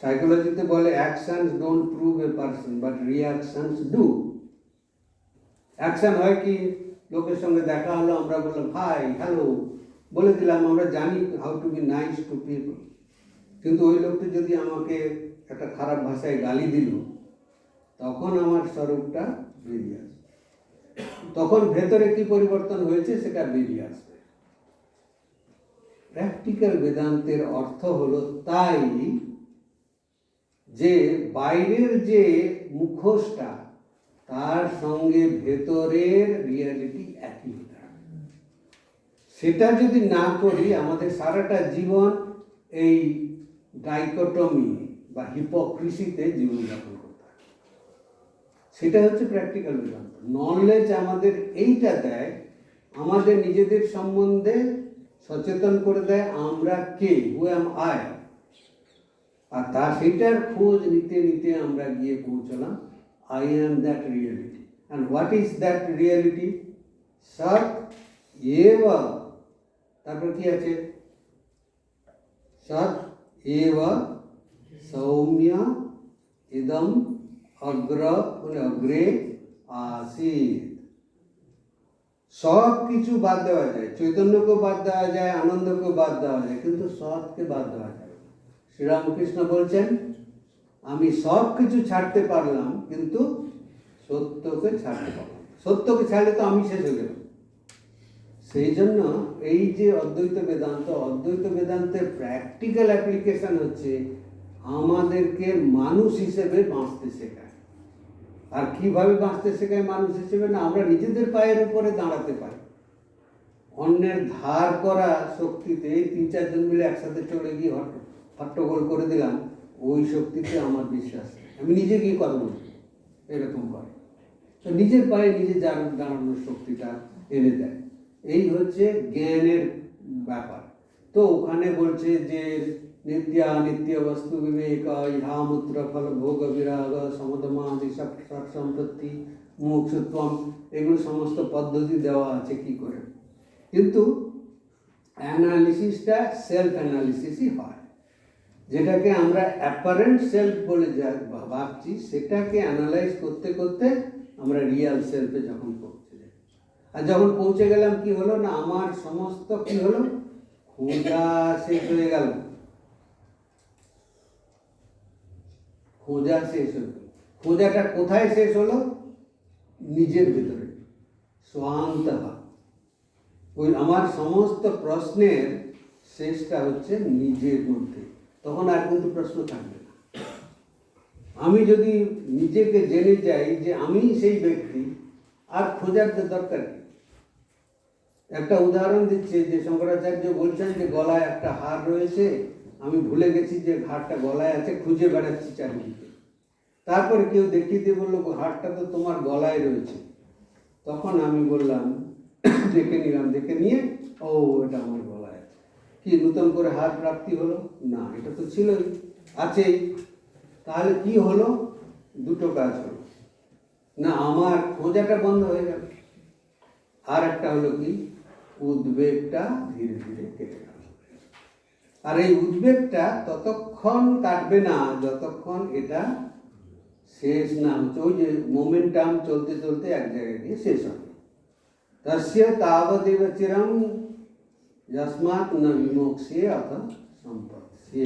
সাইকোলজিতে বলে actions don't prove a person but reactions do. Action হয় কি, লোকের সঙ্গে দেখা হলো, আমরা বললাম হাই হ্যালো বলে দিলাম, আমরা জানি how to be nice to people. কিন্তু ওই লোকটি যদি আমাকে একটা খারাপ ভাষায় গালি দিল, তখন আমার স্বরূপটা বেরিয়ে আসবে, তখন ভেতরে কি পরিবর্তন হয়েছে সেটা বেরিয়ে আসবে। প্র্যাকটিক্যাল বেদান্তের অর্থ হলো তাই যে বাইরের যে মুখোশটা, তার সঙ্গে ভেতরের রিয়ালিটি একই হতে হবে। সেটা যদি না করি, আমাদের সারাটা জীবন এই ডাইকটমি বা হিপোক্রিসিতে জীবনযাপন করতে হবে। সেটা হচ্ছে প্র্যাকটিক্যাল বেদান্ত। নলেজ আমাদের এইটা দেয়, আমাদের নিজেদের সম্বন্ধে সচেতন করে দেয়, আমরা কে, হু অ্যাম আই। আর সেইটার খোঁজ নিতে নিতে আমরা গিয়ে পৌঁছলাম I am that reality. And what is that reality? সৎ এব, তারপর কি আছে? সৎ এব সৌম্য ইদম অগ্রে আসিত। সব কিছু বাদ দেওয়া যায়, চৈতন্যকেও বাদ দেওয়া যায়, আনন্দকেও বাদ দেওয়া যায়, কিন্তু সৎকে বাদ দেওয়া যায়। শ্রীরামকৃষ্ণ বলছেন, আমি সব কিছু ছাড়তে পারলাম কিন্তু সত্যকে ছাড়তে পারলাম। সত্যকে ছাড়লে তো আমি শেষ হয়ে গেলাম। সেই জন্য এই যে অদ্বৈত বেদান্তের প্র্যাকটিক্যাল অ্যাপ্লিকেশন হচ্ছে আমাদেরকে মানুষ হিসেবে বাঁচতে শেখায়। আর কিভাবে বাঁচতে শেখায় মানুষ হিসেবে? না, আমরা নিজেদের পায়ের উপরে দাঁড়াতে পারি। অন্যের ধার করা শক্তিতে 3-4 জন মিলে একসাথে চলে গিয়ে হট্টগোল করে দিলাম, ওই শক্তিতে আমার বিশ্বাস নেই। আমি নিজে গিয়ে কথা বলছি, এরকম করে। তো নিজের পায়ে নিজে দাঁড়ানোর শক্তিটা এনে দেয়। এই হচ্ছে জ্ঞানের ব্যাপার। তো ওখানে বলছে যে নিত্য বস্তু বিবেক, ইহা মূত্র ফল ভোগ বিরাগ সমদমাদি সম্পত্তি মুক্ষুত্বম, এগুলো সমস্ত পদ্ধতি দেওয়া আছে কি করে। কিন্তু অ্যানালিসিসটা সেলফ অ্যানালিসিসই হয়। যেটাকে আমরা অ্যাপারেন্ট সেলফ বলে ভাবছি, সেটাকে অ্যানালাইজ করতে করতে আমরা রিয়াল সেলফে যখন পৌঁছে যাই। আর যখন পৌঁছে গেলাম, কি হলো না, আমার সমস্ত কি হলো, খোঁজা শেষ হয়ে গেল। খোঁজা শেষ হলো। খোঁজাটা কোথায় শেষ হলো? নিজের ভিতরে, স্বান্ত। ওই আমার সমস্ত প্রশ্নের শেষটা হচ্ছে নিজের মধ্যে। তখন আর কিন্তু প্রশ্ন থাকবে না। আমি যদি নিজেকে জেনে যাই যে আমি সেই ব্যক্তি, আর খোঁজার দরকার কি? একটা উদাহরণ দিচ্ছে যে শঙ্করাচার্য বলছেন যে গলায় একটা হার রয়েছে, আমি ভুলে গেছি যে হারটা গলায় আছে, খুঁজে বেড়াচ্ছি চারিদিকে। তারপরে কেউ দেখিয়ে দিয়ে বললো, হারটা তো তোমার গলায় রয়েছে। তখন আমি বললাম, দেখে নিলাম, দেখে নিয়ে ও এটা আমার গলায় আছে। কি নতুন করে হার প্রাপ্তি হলো? না, এটা তো ছিলই, আছেই। তাহলে কি হলো? দুটো কাজ হলো না, আমার খোঁজাটা বন্ধ হয়ে গেল। আর একটা হলো কি, উদ্বেগটা ধীরে ধীরে কেটে গেল। আর এই উদ্বেগটা ততক্ষণ কাটবে না যতক্ষণ এটা শেষ না হচ্ছে। ওই যে মোমেন্টাম চলতে চলতে এক জায়গায় গিয়ে শেষ হবে। তস্য তাবদেব চিরং যস্মাৎ ন বিমোক্ষে অথ সম্পত্তি।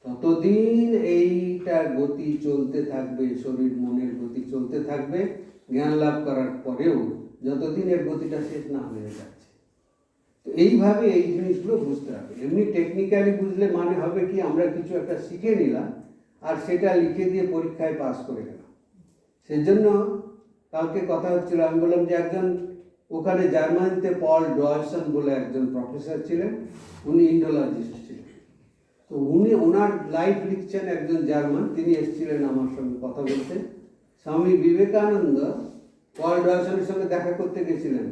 ততদিন এইটার গতি চলতে থাকবে, শরীর মনের গতি চলতে থাকবে জ্ঞান লাভ করার পরেও, যতদিন এর গতিটা শেষ না হয়ে যাচ্ছে। তো এইভাবে এই জিনিসগুলো বুঝতে হবে। এমনি টেকনিক্যালি বুঝলে মানে হবে কি, আমরা কিছু একটা শিখে নিলাম আর সেটা লিখে দিয়ে পরীক্ষায় পাস করে গেলাম। সেজন্য কালকে কথা হচ্ছিল, আমি বললাম যে একজন ওখানে জার্মানিতে পল ডয়সন বলে একজন প্রফেসর ছিলেন, উনি ইন্ডোলজিস্ট ছিলেন। তো উনি ওনার লাইফ লিখছেন, একজন জার্মান, তিনি এসেছিলেন আমার সঙ্গে কথা বলতে। স্বামী বিবেকানন্দ পল ডয়সনের সঙ্গে দেখা করতে গেছিলেন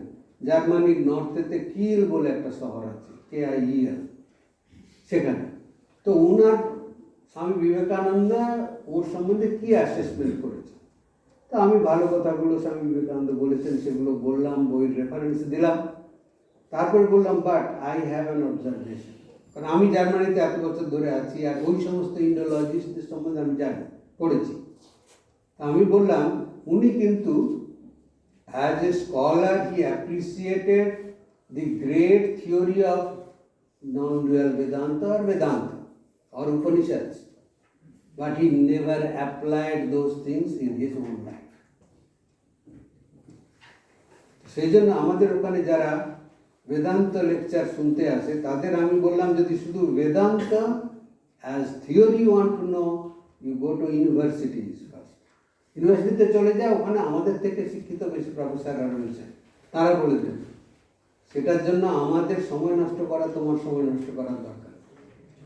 জার্মানির নর্থেতে কিল বলে একটা শহর আছে, KIEL, সেখানে। তো ওনার স্বামী বিবেকানন্দ ওর সম্বন্ধে কি অ্যাসেসমেন্ট করেছে। তা আমি ভালো কথাগুলো স্বামী বিবেকানন্দ বলেছেন সেগুলো বললাম, বইয়ের রেফারেন্স দিলাম, তারপরে বললাম but I have an observation, কারণ আমি জার্মানিতে এত বছর ধরে আছি আর ওই সমস্ত ইন্ডোলজিস্টদের সম্বন্ধে আমি জানি, পড়েছি। আমি বললাম উনি কিন্তু as a scholar he appreciated the great theory of non dual Vedanta or Vedanta or Upanishads, but he never applied those things in his own life. সেই জন্য আমাদের ওখানে যারা বেদান্ত লেকচার শুনতে আসে তাদের আমি বললাম যদি শুধু Vedanta as theory want to know, you go to universities first. ইউনিভার্সিটিতে চলে যাও, ওখানে আমাদের থেকে শিক্ষিত বেশি প্রফেসররা রয়েছে, তারা বলে দেবে। সেটার জন্য আমাদের সময় নষ্ট করা, তোমার সময় নষ্ট করার দরকার।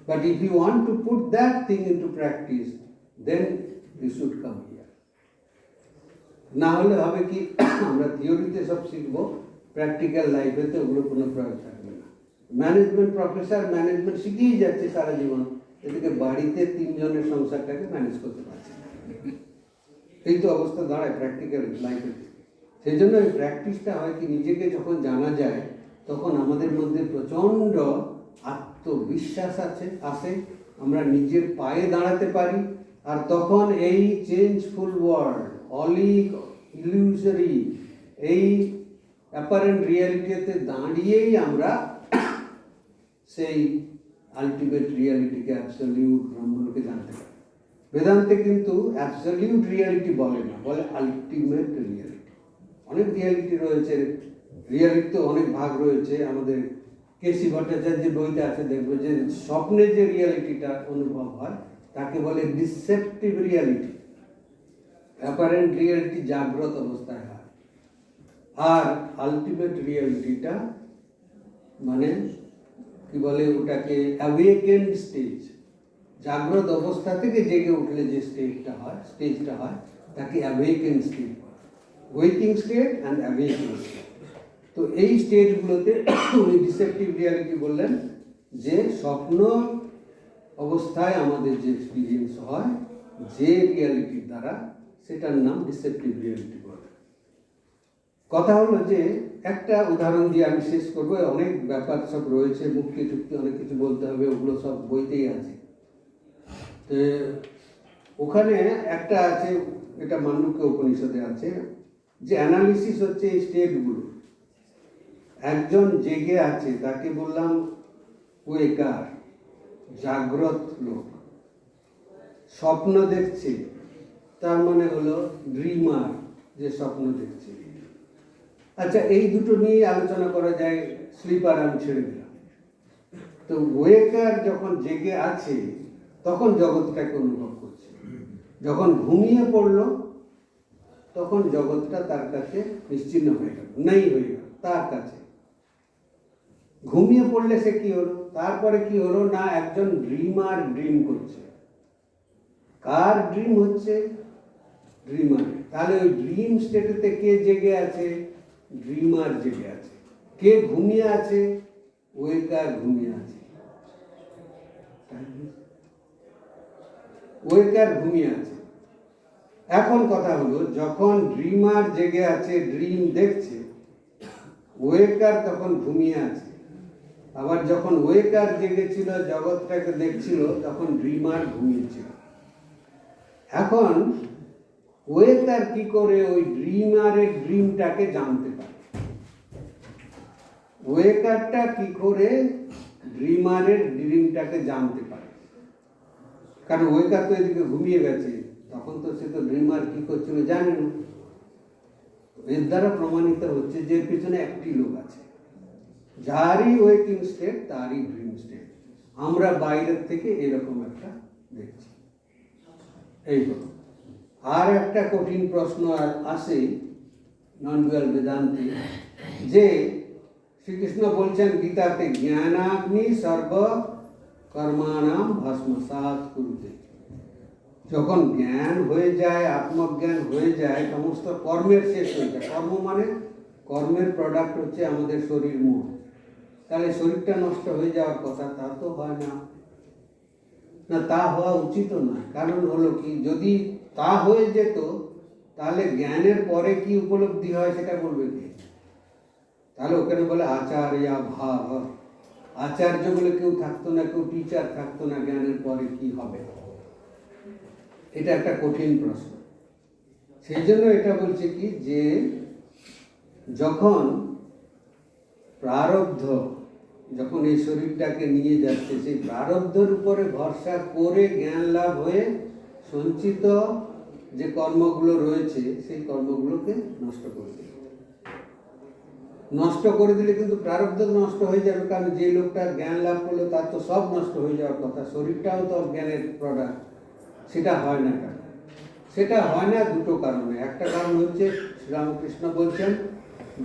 But if you want to put that thing into practice then you should come here. না হলে হবে কি আমরা থিওরিতে সব শিখবো, প্র্যাকটিক্যাল লাইফেতে ওগুলো কোনো প্রয়োগ থাকবে না। ম্যানেজমেন্ট প্রফেসর ম্যানেজমেন্ট শিখিয়েই যাচ্ছে সারা জীবন, এদিকে বাড়িতে 3 জনের সংসারটাকে ম্যানেজ করতে পারছে না। এই তো অবস্থা দাঁড়ায় প্র্যাকটিক্যাল লাইফে। সেই জন্য এই প্র্যাকটিসটা হয় কি, নিজেকে যখন জানা যায় তখন আমাদের মধ্যে প্রচণ্ড আত্মবিশ্বাস আসে, আমরা নিজের পায়ে দাঁড়াতে পারি। আর তখন এই চেঞ্জফুল ওয়ার্ল্ড, অলিক ইলিউশরি, এই অ্যাপারেন্ট রিয়ালিটিতে দাঁড়িয়েই আমরা সেই আলটিমেট রিয়ালিটিকে, অ্যাবসলিউট ব্রহ্মকে জানতে পারি। বেদান্তে কিন্তু অ্যাবসলিউট রিয়ালিটি বলে না, বলে আলটিমেট রিয়ালিটি। অনেক রিয়ালিটি রয়েছে, রিয়ালিটি অনেক ভাগ রয়েছে। আমাদের কেসি ভট্টাচার্যের বইতে আছে, দেখবো যে স্বপ্নে যে রিয়ালিটিটা অনুভব হয় তাকে বলে ডিসেপটিভ রিয়ালিটি। অ্যাপারেন্ট রিয়ালিটি জাগ্রত অবস্থায় হয়, আর আলটিমেট রিয়ালিটিটা মানে কি বলে ওটাকে অ্যাওয়েকেন্ড স্টেজ। জাগ্রত অবস্থা থেকে জেগে উঠলে যে স্টেজটা হয় তাকে অ্যাওয়েকেন্ড স্টেজ বলে। Waking state and অ্যাওয়েকিং state. তো এই স্টেজগুলোতে উনি ডিসেপটিভ রিয়ালিটি বললেন যে স্বপ্ন অবস্থায় আমাদের যে এক্সপিরিয়েন্স হয় যে রিয়ালিটির দ্বারা, সেটার নাম ডিসেপটিভ রিয়ালিটি বলে। কথা হলো যে একটা উদাহরণ দিয়ে আমি শেষ করবো, অনেক ব্যাপার সব রয়েছে, মুক্তি টুক্তি অনেক কিছু বলতে হবে, ওগুলো সব বইতেই আছে। তো ওখানে একটা আছে, এটা মান্ডুক্য উপনিষদে আছে, যে অ্যানালিসিস হচ্ছে এই স্টেটগুলো। একজন জেগে আছে তাকে বললাম ওয়েকার, জাগ্রত লোক। স্বপ্ন দেখছে তার মানে হলো ড্রিমার, যে স্বপ্ন দেখছে। আচ্ছা, এই দুটো নিয়ে আলোচনা করা যায়, স্লিপার আমি ছেড়ে দিলাম। তো ওয়েকার যখন জেগে আছে তখন জগৎটাকে অনুভব করছে, যখন ঘুমিয়ে পড়ল তখন জগৎটা তার কাছে নিশ্চিহ্ন হয়ে গেল, নেই হয়ে গেল তার কাছে। ঘুমিয়ে পড়লে সে কি হলো, তারপরে কি হলো না, একজন ড্রিমার ড্রিম করছে। কার ড্রিম হচ্ছে? ড্রিমার। তাহলে ওই ড্রিম স্টেটেতে কে জেগে আছে? ড্রিমার জেগে আছে। কে ঘুমিয়ে আছে? ওয়েকার ঘুমিয়ে আছে। ওয়েকার ঘুমিয়ে আছে। এখন কথা হলো, যখন ড্রিমার জেগে আছে, ড্রিম দেখছে, ওয়েকার তখন ঘুমিয়ে আছে। আবার যখন ওয়েকার জেগেছিল, জগৎটাকে দেখছিল, তখন ড্রিমার ঘুমিয়েছিল। এখন ওয়েকার কি করে ওই ড্রিমারের ড্রিমটাকে জানতে পারে? ওয়েকারটা কি করে ড্রিমারের ড্রিমটাকে জানতে পারে? কারণ ওয়েকার তো এদিকে ঘুমিয়ে গেছে, তখন তো সে তো ড্রিমার কি করছিল জানে না। এর দ্বারা প্রমাণিত হচ্ছে যে পিছনে একটি লোক আছে, যারই ওয়েকিং স্টেট তারই ড্রিম স্টেট। আমরা বাইরের থেকে এরকম একটা দেখছি। এই হলো। আর একটা কঠিন প্রশ্ন আসে নন ডুয়াল বেদান্তে, যে শ্রীকৃষ্ণ বলছেন গীতাতে, জ্ঞানাগ্নি সর্ব কর্মানাম ভস্মসাৎ কুরুতে। যখন জ্ঞান হয়ে যায়, আত্মজ্ঞান হয়ে যায়, সমস্ত কর্মের শেষ হয়ে যায়। কর্ম মানে কর্মের প্রোডাক্ট হচ্ছে আমাদের শরীর, মন। তাহলে শরীরটা নষ্ট হয়ে যাওয়ার কথা, তা তো হয় না। না, তা হওয়া উচিত নয়। কারণ হলো কি, যদি তা হয়ে যেত তাহলে জ্ঞানের পরে কি উপলব্ধি হয় সেটা বলবে কে? তাহলে ওখানে বলে আচার্য ভাব, আচার্য বলে কেউ থাকতো না, কেউ টিচার থাকতো না, জ্ঞানের পরে কি হবে? এটা একটা কঠিন প্রশ্ন। সেই জন্য এটা বলছে কি, যে যখন প্রারব্ধ যখন এই শরীরটাকে নিয়ে যাচ্ছে, সেই প্রারব্ধের উপরে ভরসা করে জ্ঞান লাভ হয়ে সঞ্চিত যে কর্মগুলো রয়েছে সেই কর্মগুলোকে নষ্ট করে দিল। নষ্ট করে দিলে কিন্তু প্রারব্ধ নষ্ট হয়ে যাবে, কারণ যে লোকটা জ্ঞান লাভ করলো তার তো সব নষ্ট হয়ে যাওয়ার কথা, শরীরটাও তো জ্ঞানের প্রোডাক্ট। সেটা হয় না কেন? সেটা হয় না দুটো কারণে। একটা কারণ হচ্ছে শ্রীরামকৃষ্ণ বলছেন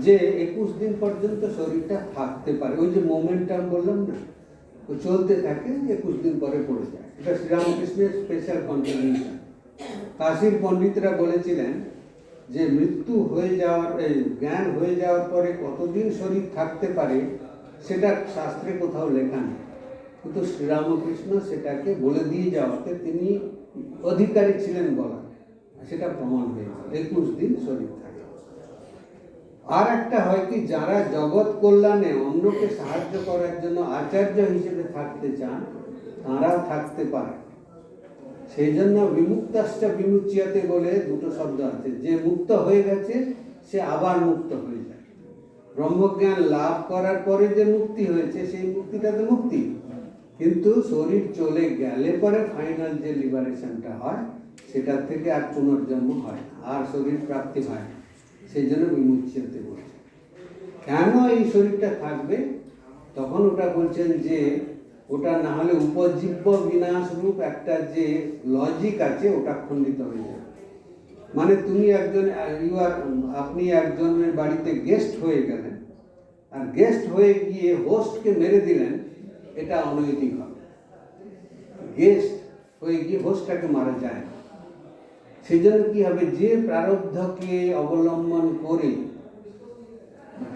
যে 21 দিন পর্যন্ত শরীরটা থাকতে পারে। ওই যে মোমেন্টাম বললাম না, ও চলতে থাকে, 21 দিন পরে পড়ে যায়। এটা শ্রীরামকৃষ্ণের স্পেশাল কন্ট্রিবিউশন। কাশীর পণ্ডিতরা বলেছিলেন যে মৃত্যু হয়ে যাওয়ার, জ্ঞান হয়ে যাওয়ার পরে কতদিন শরীর থাকতে পারে সেটা শাস্ত্রে কোথাও লেখা নেই, কিন্তু শ্রীরামকৃষ্ণ সেটাকে বলে দিয়ে যাওয়াতে তিনি অধিকারী ছিলেন বলার, সেটা প্রমাণ হয়ে গেল। 21 দিন শরীর থাকে। আর একটা হয় কি, যারা জগৎ কল্যাণে অন্যকে সাহায্য করার জন্য আচার্য হিসেবে থাকতে চান তাঁরাও থাকতে পারে। সেই জন্য বিমুক্তাশ্চ বিমুচ্যতে বলে দুটো শব্দ আছে। যে মুক্ত হয়ে গেছে সে আবার মুক্ত হয়ে যায়। ব্রহ্মজ্ঞান লাভ করার পরে যে মুক্তি হয়েছে সেই মুক্তিটা তো মুক্তি, কিন্তু শরীর চলে গেলে পরে ফাইনাল যে লিবারেশনটা হয় সেটার থেকে আর পুনর্জন্ম হয় না, আর শরীর প্রাপ্তি হয় না। সেই জন্য বিমুচ্যতে বলছে। কেন এই শরীরটা থাকবে? তখন ওটা বলছেন যে ওটা না হলে উপজীব্য বিনাশ রূপ একটা যে লজিক আছে ওটা খণ্ডিত হয়ে যাবে। মানে তুমি আপনি একজনের বাড়িতে গেস্ট হয়ে গেলেন, আর গেস্ট হয়ে গিয়ে হোস্টকে মেরে দিলেন, এটা অনৈতিক হবে। গেস্ট হয়ে গিয়ে হোস্টটাকে মারা যায় না। সেই জন্য কি হবে, যে প্রারব্ধকে অবলম্বন করে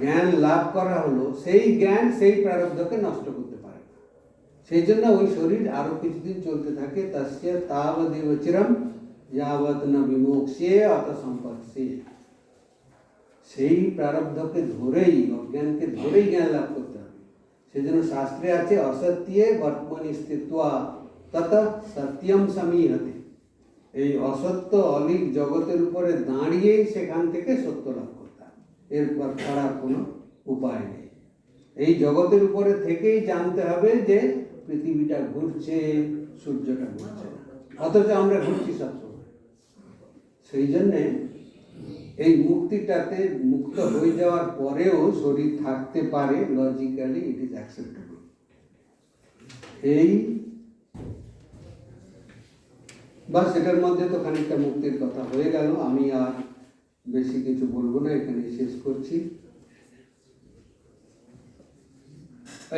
জ্ঞান লাভ করা হলো সেই জ্ঞান সেই প্রারব্ধকে নষ্ট করতে পারে। সেই জন্য ওই শরীর আরো কিছুদিন চলতে থাকে। তস্য তাবদেব চিরম যাবৎ ন বিমোক্ষ্যে অত সম্পর্কে। সেই প্রারব্ধকে ধরেই, অজ্ঞানকে ধরেই জ্ঞান লাভ করতে হবে। সেই জন্য শাস্ত্রে আছে অসত্যে বর্তমানে স্থিত্বা তত সত্যম সমীহতে। এই অসত্য অলিক জগতের উপরে দাঁড়িয়েই সেখান থেকে সত্য লাভ করতে হবে, এরপর ছাড়ার কোনো উপায় নেই। এই জগতের উপরে থেকেই জানতে হবে যে পৃথিবীটা ঘুরছে, সূর্যটা ঘুরছে না, অথচ আমরা ঘুরছি সবসময়। সেই জন্যে এই মুক্তিটাতে মুক্ত হয়ে যাওয়ার পরেও শরীর থাকতে পারে, লজিক্যালি ইট ইজ অ্যাকসেপ্টেবল। এই বাস, এটার মধ্যে তো খানিকটা মুক্তির কথা হয়ে গেল। আমি আর বেশি কিছু বলবো না, এখানে শেষ করছি।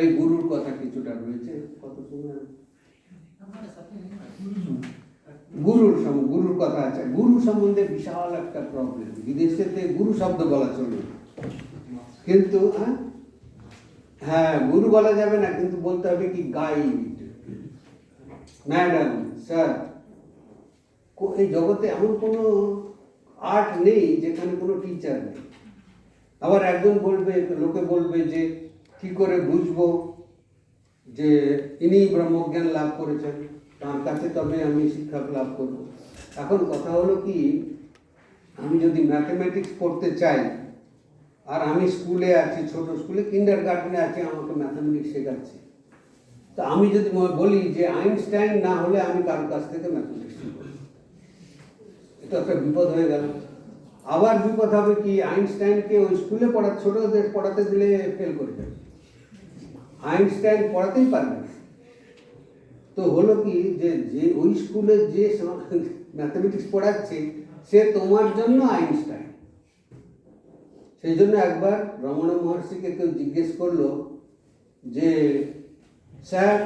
এই গুরুর কথা কিছুটা রয়েছে, কত সময় গুরুর কথা আছে। গুরু সম্বন্ধে বিশাল একটা প্রবলেম। বিদেশেতে গুরু শব্দ বলা চলবে না, কিন্তু হ্যাঁ গুরু বলা যাবে না, কিন্তু বলতে হবে কি গাইড, ম্যাডাম, স্যার। এই জগতে এমন কোনো আর্ট নেই যেখানে কোনো টিচার নেই। আবার একজন বলবে, লোকে বলবে যে কি করে বুঝবো যে ইনি ব্রহ্মজ্ঞান লাভ করেছেন, তার কাছে তবে আমি শিক্ষা লাভ করব। এখন কথা হলো কি, আমি যদি ম্যাথমেটিক্স পড়তে চাই আর আমি স্কুলে আছি, ছোট স্কুলে কিন্ডার গার্ডেনে আছি, আমাকে ম্যাথমেটিক্স শেখাচ্ছে, তো আমি যদি বলি যে আইনস্টাইন না হলে আমি কারোর কাছ থেকে ম্যাথমেটিক্স শিখব, এটা একটা বিপদ হয়ে গেল। আবার বিপদ হবে কি, আইনস্টাইনকে ওই স্কুলে ছোটদের পড়াতে দিলে ফেল করে যাবে, আইনস্টাইন পড়াতেই পারবে না। তো হলো কি, যে ওই স্কুলে যে ম্যাথমেটিক্স পড়াচ্ছে সে তোমার জন্য আইনস্টাইন। সেই জন্য একবার রমণ মহর্ষিকে কেউ জিজ্ঞেস করলো যে স্যার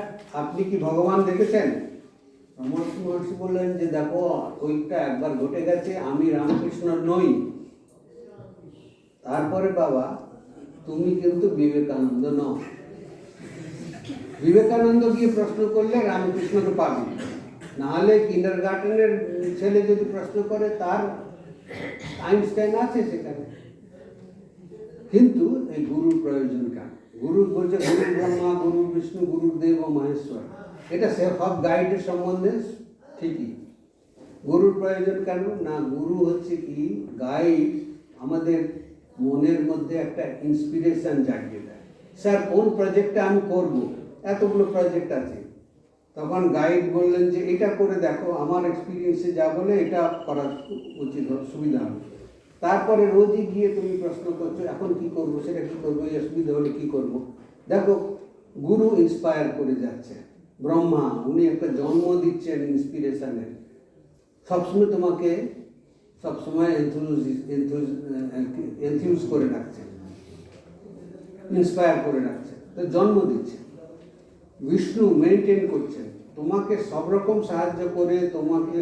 আপনি কি ভগবান দেখেছেন? রমণ মহর্ষি বললেন যে দেখো, ওইটা একবার ঘটে গেছে, আমি রামকৃষ্ণ নই। তারপরে বাবা তুমি কিন্তু বিবেকানন্দ নও। বিবেকানন্দ গিয়ে প্রশ্ন করলে রামকৃষ্ণকে পাবে, নাহলে কিন্ডার গার্ডেনের ছেলে যদি প্রশ্ন করে তার আইনস্টাইন আছে সেখানে। কিন্তু এই গুরুর প্রয়োজন কেন? গুরু বলছে গুরু ব্রহ্মা, গুরু বিষ্ণু, গুরুদেব ও মহেশ্বর, এটা সব গাইডের সম্বন্ধে ঠিকই। গুরুর প্রয়োজন কেন? না, গুরু হচ্ছে কি গাইড আমাদের মনের মধ্যে একটা ইন্সপিরেশন জাগিয়ে দেয়। স্যার কোন প্রজেক্টটা আমি করব, এতগুলো প্রজেক্ট আছে, তখন গাইড বললেন যে এটা করে দেখো, আমার এক্সপিরিয়েন্সে যা বলে এটা করা উচিত হবে, সুবিধা হবে। তারপরে রোজই গিয়ে তুমি প্রশ্ন করছো এখন কি করবো, সেটা কি করবো, এই অসুবিধা হলে কি করব। দেখো গুরু ইন্সপায়ার করে যাচ্ছে, ব্রহ্মা উনি একটা জন্ম দিচ্ছেন ইন্সপিরেশনের, সবসময় তোমাকে সবসময় এনথিউজ করে রাখছেন, ইন্সপায়ার করে রাখছেন, তো জন্ম দিচ্ছে। বিষ্ণু মেনটেন করছেন, তোমাকে সব রকম সাহায্য করে তোমাকে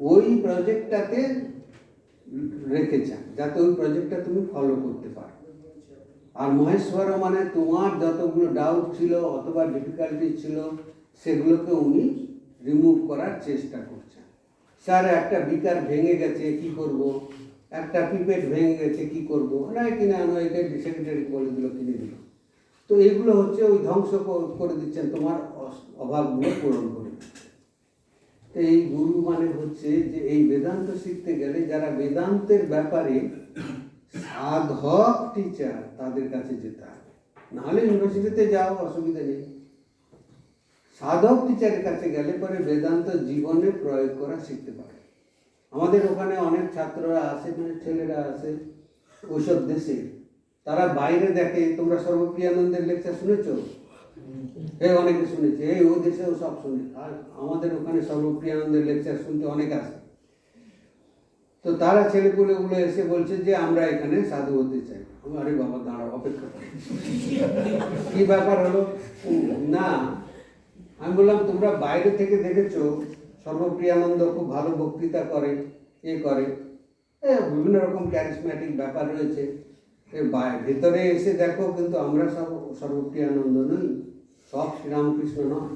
ওই প্রজেক্টটাতে রেখেছেন যাতে ওই প্রজেক্টটা তুমি ফলো করতে পারো। আর মহেশ্বর মানে তোমার যতগুলো ডাউট ছিল অথবা ডিফিকাল্টি ছিল সেগুলোকে উনি রিমুভ করার চেষ্টা করছেন। স্যার একটা বিকার ভেঙে গেছে কি করব, একটা পিপেট ভেঙে গেছে কি করব, না কিনে আনো, এটা সেক্রেটারি বলে দিল, কিনে দিল। তো এগুলো হচ্ছে ওই ধ্বংস করে দিচ্ছেন, তোমার অভাবগুলো পূরণ করে দিচ্ছেন। তো এই গুরু মানে হচ্ছে যে এই বেদান্ত শিখতে গেলে যারা বেদান্তের ব্যাপারে সাধক টিচার তাদের কাছে যেতে হবে, নাহলে ইউনিভার্সিটিতে যাও অসুবিধা নেই। সাধক টিচারের কাছে গেলে পরে বেদান্ত জীবনে প্রয়োগ করা শিখতে পারে। আমাদের ওখানে অনেক ছাত্ররা আছে, মানে ছেলেরা আছে ওইসব দেশে, তারা বাইরে দেখে, তোমরা সর্বপ্রিয়ানন্দের লেকচার শুনেছ? অনেকে শুনেছে, ও দেশেও সব শুনে। আর আমাদের ওখানে সর্বপ্রিয়ানন্দের লেকচার শুনতে অনেক আসে। তো তারা ছেলেপুলেগুলো এসে বলছে যে আমরা এখানে সাধু হতে চাই। আরে বাবা দাঁড়াও, অপেক্ষা করো, কি ব্যাপার হলো? না, আমি বললাম তোমরা বাইরে থেকে দেখেছো সর্বপ্রিয়ানন্দ খুব ভালো বক্তৃতা করে, করে বিভিন্ন রকম ক্যারিসম্যাটিক ব্যাপার রয়েছে, ভেতরে এসে দেখো কিন্তু আমরা সব সর্বপ্রিয়ানন্দ নই, সব শ্রীরামকৃষ্ণ নয়।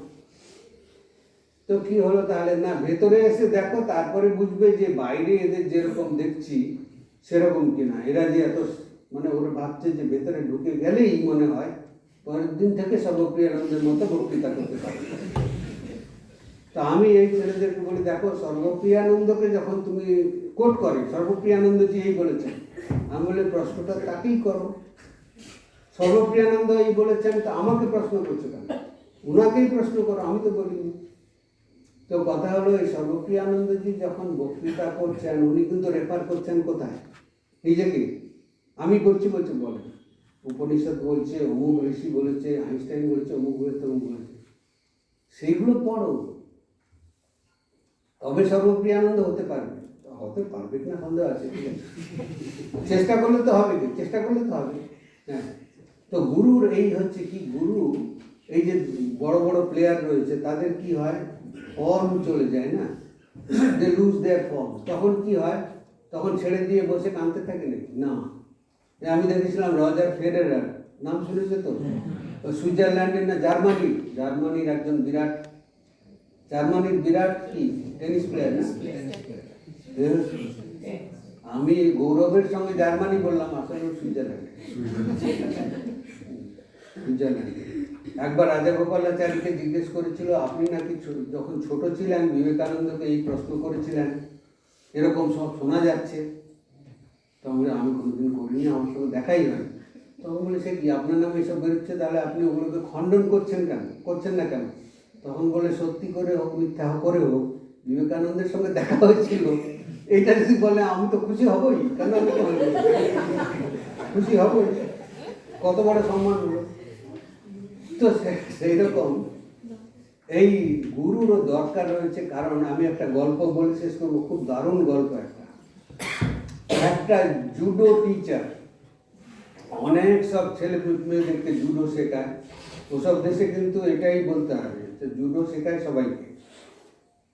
তো কি হলো তাহলে? না, ভেতরে এসে দেখো, তারপরে বুঝবে যে বাইরে এদের যেরকম দেখছি সেরকম কিনা। এরা যে এত মানে ওরা ভাবছে যে ভেতরে ঢুকে গেলেই মনে হয় পরের দিন থেকে সর্বপ্রিয়ানন্দের মতো বক্তৃতা করতে পারবে। তা আমি এই ছেলেদেরকে বলি, দেখো সর্বপ্রিয়ানন্দকে যখন তুমি কোট করে, সর্বপ্রিয়ানন্দজি এই বলেছেন, আমি বলি প্রশ্নটা তাকেই করো, সর্বপ্রিয়ানন্দ এই বলেছেন, তো আমাকে প্রশ্ন করছো কেন? উনাকেই প্রশ্ন করো, আমি তো বলিনি। তো কথা হলো, এই সর্বপ্রিয়ানন্দজি যখন বক্তৃতা করছেন উনি কিন্তু রেফার করছেন কোথায়? নিজেকে আমি করছি বলছে, বলেন উপনিষদ বলছে, অমুক ঋষি বলেছে, আইনস্টাইন বলেছে, অমুক বলেছে, অমুক বলেছে, সেইগুলো পড়ো, তবে সর্বপ্রিয়ানন্দ হতে পারবে। হতে পারবে কিনা সন্দেহ আছে, ঠিক আছে, চেষ্টা করলে তো হবে, কি চেষ্টা করলে তো হবে। হ্যাঁ, তো গুরুর এই হচ্ছে কি, গুরু এই যে বড় বড় প্লেয়ার রয়েছে তাদের কি হয়, ফর্ম চলে যায় না, দে লুজ দেয়ার ফর্ম। তখন কি হয়, তখন ছেড়ে দিয়ে বসে কাঁদতে থাকে নাকি? না, আমি দেখেছিলাম রজার ফেডারার, নাম শুনেছে তো? সুইজারল্যান্ডের না জার্মানির একজন বিরাট, জার্মানির বিরাট কি টেনিস প্লেয়ার না? আমি গৌরবের সঙ্গে জার্মানি বললাম, আসলে সুইজারল্যান্ড। একবার রাজাগোপালাচারীকে জিজ্ঞেস করেছিল, আপনি নাকি যখন ছোট ছিলেন বিবেকানন্দকে এই প্রশ্ন করেছিলেন, এরকম সব শোনা যাচ্ছে। তখন আমি কোনোদিন করিনি, আমার সঙ্গে দেখাই হয়। তখন বলে, সে কি আপনার নামে এসব বেরোচ্ছে, তাহলে আপনি ওগুলোকে খণ্ডন করছেন না কেন? তখন বলে, সত্যি করে হোক মিথ্যা করে হোক বিবেকানন্দের সঙ্গে দেখা হয়েছিল, এইটা যদি বলে আমি তো খুশি হবই, কেন আমি খুশি হবই, কত বড় সম্মান হলো। তো সেই রকম এই গুরুরও দরকার রয়েছে। কারণ আমি একটা গল্প বলে শেষ করবো, খুব দারুণ গল্প। একটা জুডো টিচার অনেক সব ছেলে মেয়েদেরকে জুডো শেখায়। ওসব দেশে কিন্তু এটাই বলতে হবে যে জুডো শেখায় সবাইকে।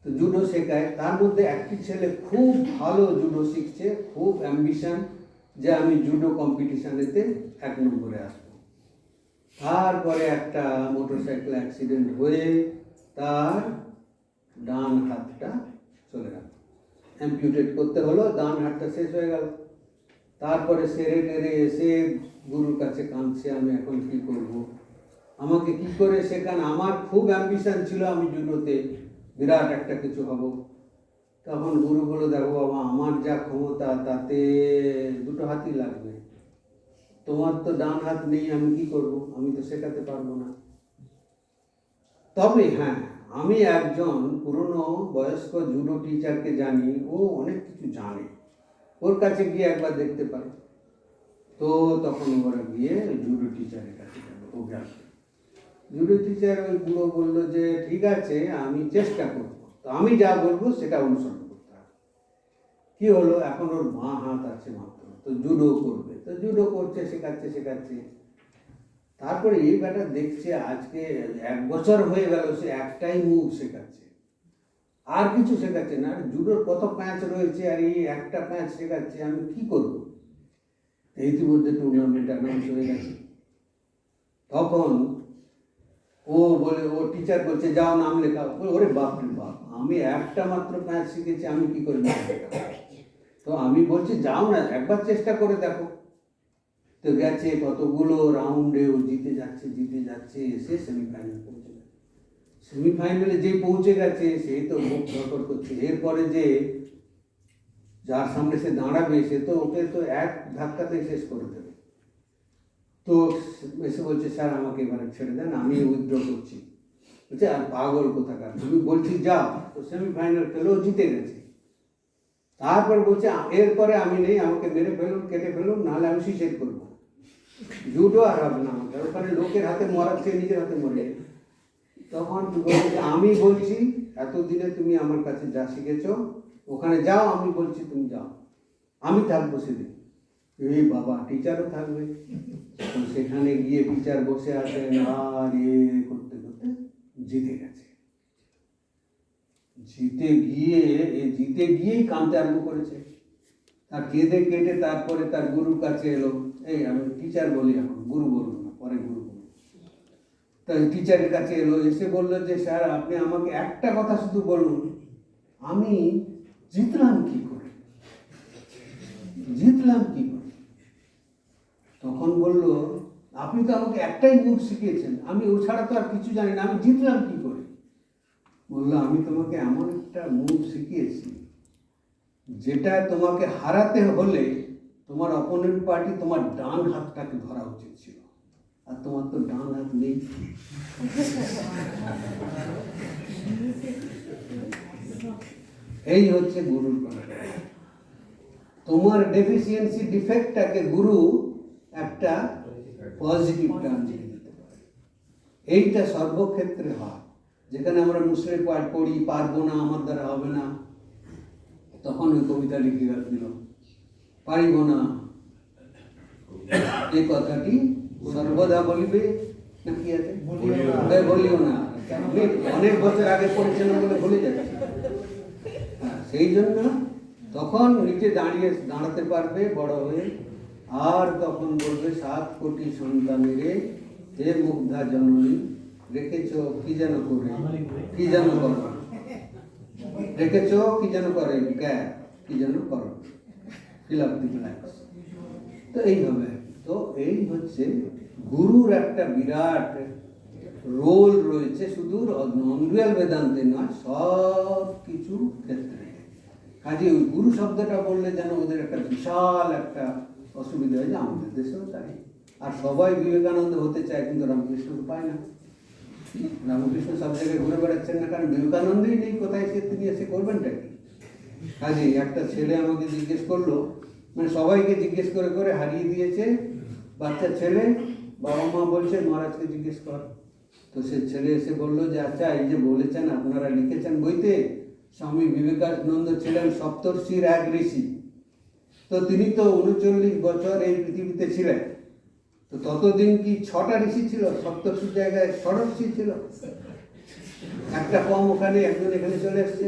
তো জুডো শেখায়, তার মধ্যে একটি ছেলে খুব ভালো জুডো শিখছে, খুব অ্যাম্বিশন যে আমি জুডো কম্পিটিশানেতে 1 নম্বরে আসবো। তারপরে একটা মোটরসাইকেল অ্যাক্সিডেন্ট হয়ে তার ডান হাতটা চলে গেল, অ্যাম্পিউটেট করতে হলো, ডান হাতটা শেষ হয়ে গেল। তারপরে সেরে টেরে এসে গুরুর কাছে কাঁদছে, আমি এখন কি করব, আমাকে কি করে শেখান। আমার খুব অ্যাম্বিশন ছিল আমি জুডোতে বিরাট একটা কিছু হব। তখন গুরু বলে, দেখো বাবা, আমার যা ক্ষমতা তাতে দুটো হাতই লাগবে, তোমার তো ডান হাত নেই, আমি কি করব, আমি তো শেখাতে পারবো না। তবে হ্যাঁ, আমি একজন পুরনো বয়স্ক জুডো টিচারকে জানি, ও অনেক কিছু জানে, ওর কাছে গিয়ে একবার দেখতে পারে। তো তখন ওরা গিয়ে ওই জুডো টিচারের কাছে গেল, ও গেল। জুডো টিচার ওই বুড়ো বললো যে ঠিক আছে, আমি চেষ্টা করব, তো আমি যা বলবো সেটা অনুসরণ করতে হবে। কি হলো, এখন ওর বাঁ হাত আছে মাত্র, তো জুডো করবে, তো জুডো করছে, শেখাচ্ছে শেখাচ্ছে। তারপরে এই ব্যাটা দেখছে আজকে 1 বছর হয়ে গেল, সে একটাই মুভ শেখাচ্ছে, আর কিছু শেখাচ্ছে না। আর জুডোর কত প্যাঁচ রয়েছে, আর এই একটা প্যাঁচ শেখাচ্ছে, আমি কি করব। ইতিমধ্যে টুর্নামেন্ট অ্যানাউন্স হয়ে গেছে। তখন ও বলে, ও টিচার বলছে যাও নাম লেখাও। ওরে বাপ রে বাপ, আমি একটা মাত্র প্যাঁচ শিখেছি, আমি কি করে নাম লেখাবো। তো আমি বলছি যাও না, একবার চেষ্টা করে দেখো। তো গেছে, কতগুলো রাউন্ডে ও জিতে যাচ্ছে, এসে সেমিফাইনাল পৌঁছে গেছে। সেমিফাইনালে যে পৌঁছে গেছে সেই তো মুখ ধরপড় করছে। এরপরে যে যার সামনে সে দাঁড়াবে, সে তো ওকে তো এক ধাক্কাতে শেষ করে দেবে। তো এসে বলছে, স্যার আমাকে এবারে ছেড়ে দেন, আমি উইথড্র করছি। বলছে, আর পাগল কোথাকার, তুমি বলছি যাও। তো সেমিফাইনাল খেলেও জিতে গেছে। তারপর বলছে এরপরে আমি নেই, আমাকে মেরে ফেলুন, কেটে ফেলুন, নাহলে আমি সুইসাইড করবো, জুডো আর হবে না আমাকে। ওখানে লোকের হাতে মরাচ্ছে, নিজের হাতে মরে যাবে। তখন বলছে, আমি বলছি এতদিনে তুমি আমার কাছে যা শিখেছো ওখানে যাও, আমি বলছি তুমি যাও, আমি থাকবো সেদিন। এই বাবা, টিচারও থাকবে। তো সেখানে গিয়ে টিচার বসে আছেন, আর করতে করতে জিতে গেছে। জিতে গিয়েই কাঁদতে আরম্ভ করেছে। আর কেঁদে কেটে তারপরে তার গুরুর কাছে এলো। এই আমি টিচার বলি, এখন গুরু বলবো না, পরে গুরু বলবো। তাই টিচারের কাছে এলো, এসে বললো যে স্যার আপনি আমাকে একটা কথা শুধু বলুন, আমি জিতলাম কি করে। তখন বললো, আপনি তো আমাকে একটাই মুভ শিখিয়েছেন, আমি ও ছাড়া তো আর কিছু জানি না, আমি জিতলাম কি করে। বললো, আমি তোমাকে এমন একটা মুভ শিখিয়েছি যেটা তোমাকে হারাতে হলে তোমার অপোনেন্ট পার্টি তোমার ডান হাতটাকে ধরা উচিত ছিল, আর তোমার তো ডান হাত নেই। এই হচ্ছে গুরুর কথা। তোমার ডেফিসিয়েন্সি, ডিফেক্টটাকে গুরু একটা পজিটিভ টার্ম দিয়ে দিতে পারে। এইটা সর্বক্ষেত্রে হয়। যেখানে আমরা মুসলিম পড়ি, পারবো না, আমার দ্বারা হবে না, তখন ওই কবিতা লিখে দিল, পারিব না এই কথাটি সর্বদা বলিবে, না কি আছে, বলিও না। অনেক বছর আগে পড়েছেন বলে ভুলে যাচ্ছে। সেই জন্য তখন নিচে দাঁড়াতে পারবে বড় হয়ে, আর তখন বলবে 7 কোটি সন্তানের হে মুগ্ধা জননী, রেখেছ কি যেন করে, কি যেন করো, রেখেছ কি যেন করে, কি যেন করো, ফিল আপ দি ব্ল্যাঙ্কস। তো এইভাবে, তো এই হচ্ছে গুরুর একটা বিরাট রোল রয়েছে, শুধু নন ডুয়াল বেদান্তে নয়, সব কিছু ক্ষেত্রে। কাজে ওই গুরু শব্দটা বললে যেন ওদের একটা বিশাল একটা অসুবিধা হয়ে যায়, আমাদের দেশেও তাই। আর সবাই বিবেকানন্দ হতে চায়, কিন্তু রামকৃষ্ণ তো পায় না। রামকৃষ্ণ সব জায়গায় ঘুরে বেড়াচ্ছেন না, কারণ বিবেকানন্দই নেই কোথায়, তিনি এসে করবেনটা কি। কাজে একটা ছেলে আমাকে জিজ্ঞেস করলো, মানে সবাইকে জিজ্ঞেস করে করে হারিয়ে দিয়েছে, বাচ্চা ছেলে, বাবা মা বলছে মহারাজকে জিজ্ঞেস কর। তো সে ছেলে এসে বললো যে আচ্ছা, এই যে বলেছেন আপনারা লিখেছেন বইতে, স্বামী বিবেকানন্দ ছিলেন সপ্তর্ষির এক ঋষি, তো তিনি তো 39 বছর এই পৃথিবীতে ছিলেন, তো ততদিন কি 6টা ঋষি ছিল? সপ্তর্ষির জায়গায় ষোড়শী ছিল, একটা কম ওখানে, একজন এখানে চলে এসছে।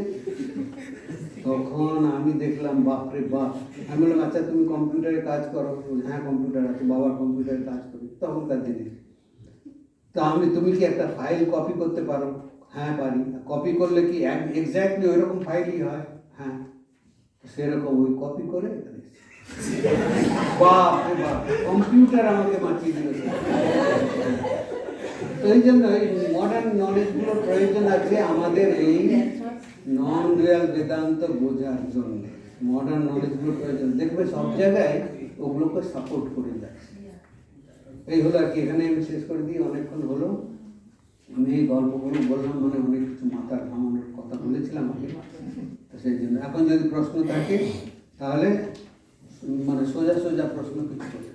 তখন আমি দেখলাম, বাপরে বাপ। আমি বললাম আচ্ছা তুমি কম্পিউটারে কাজ করো? হ্যাঁ কম্পিউটার আছে, বাবার কম্পিউটারে কাজ করি। তখনকার দিনে তা তুমি কি একটা ফাইল কপি করতে পারো? হ্যাঁ পারি। কপি করলে কি এক্স্যাক্টলি ওইরকম ফাইলই হয়? হ্যাঁ। সেরকম ওই কপি করে বাপ রে বাপ, কম্পিউটার আমাকে বাঁচিয়ে দিয়েছে। তো এই জন্য এই মডার্ন নলেজগুলোর প্রয়োজন আছে আমাদের এই নন রিয়াল বেদান্ত বোঝার জন্য। মডার্ন নলেজগুলোর প্রয়োজন, দেখবে সব জায়গায় ওগুলোকে সাপোর্ট করে যাচ্ছে। এই হলো আর কি, এখানে আমি শেষ করে দিই, অনেকক্ষণ হলো। আমি এই গল্পগুলো বললাম মানে অনেক কিছু মাথার ঘামানোর কথা বলেছিলাম আগে, তো সেই জন্য এখন যদি প্রশ্ন থাকে তাহলে মানে সোজা সোজা প্রশ্ন কিছু করতে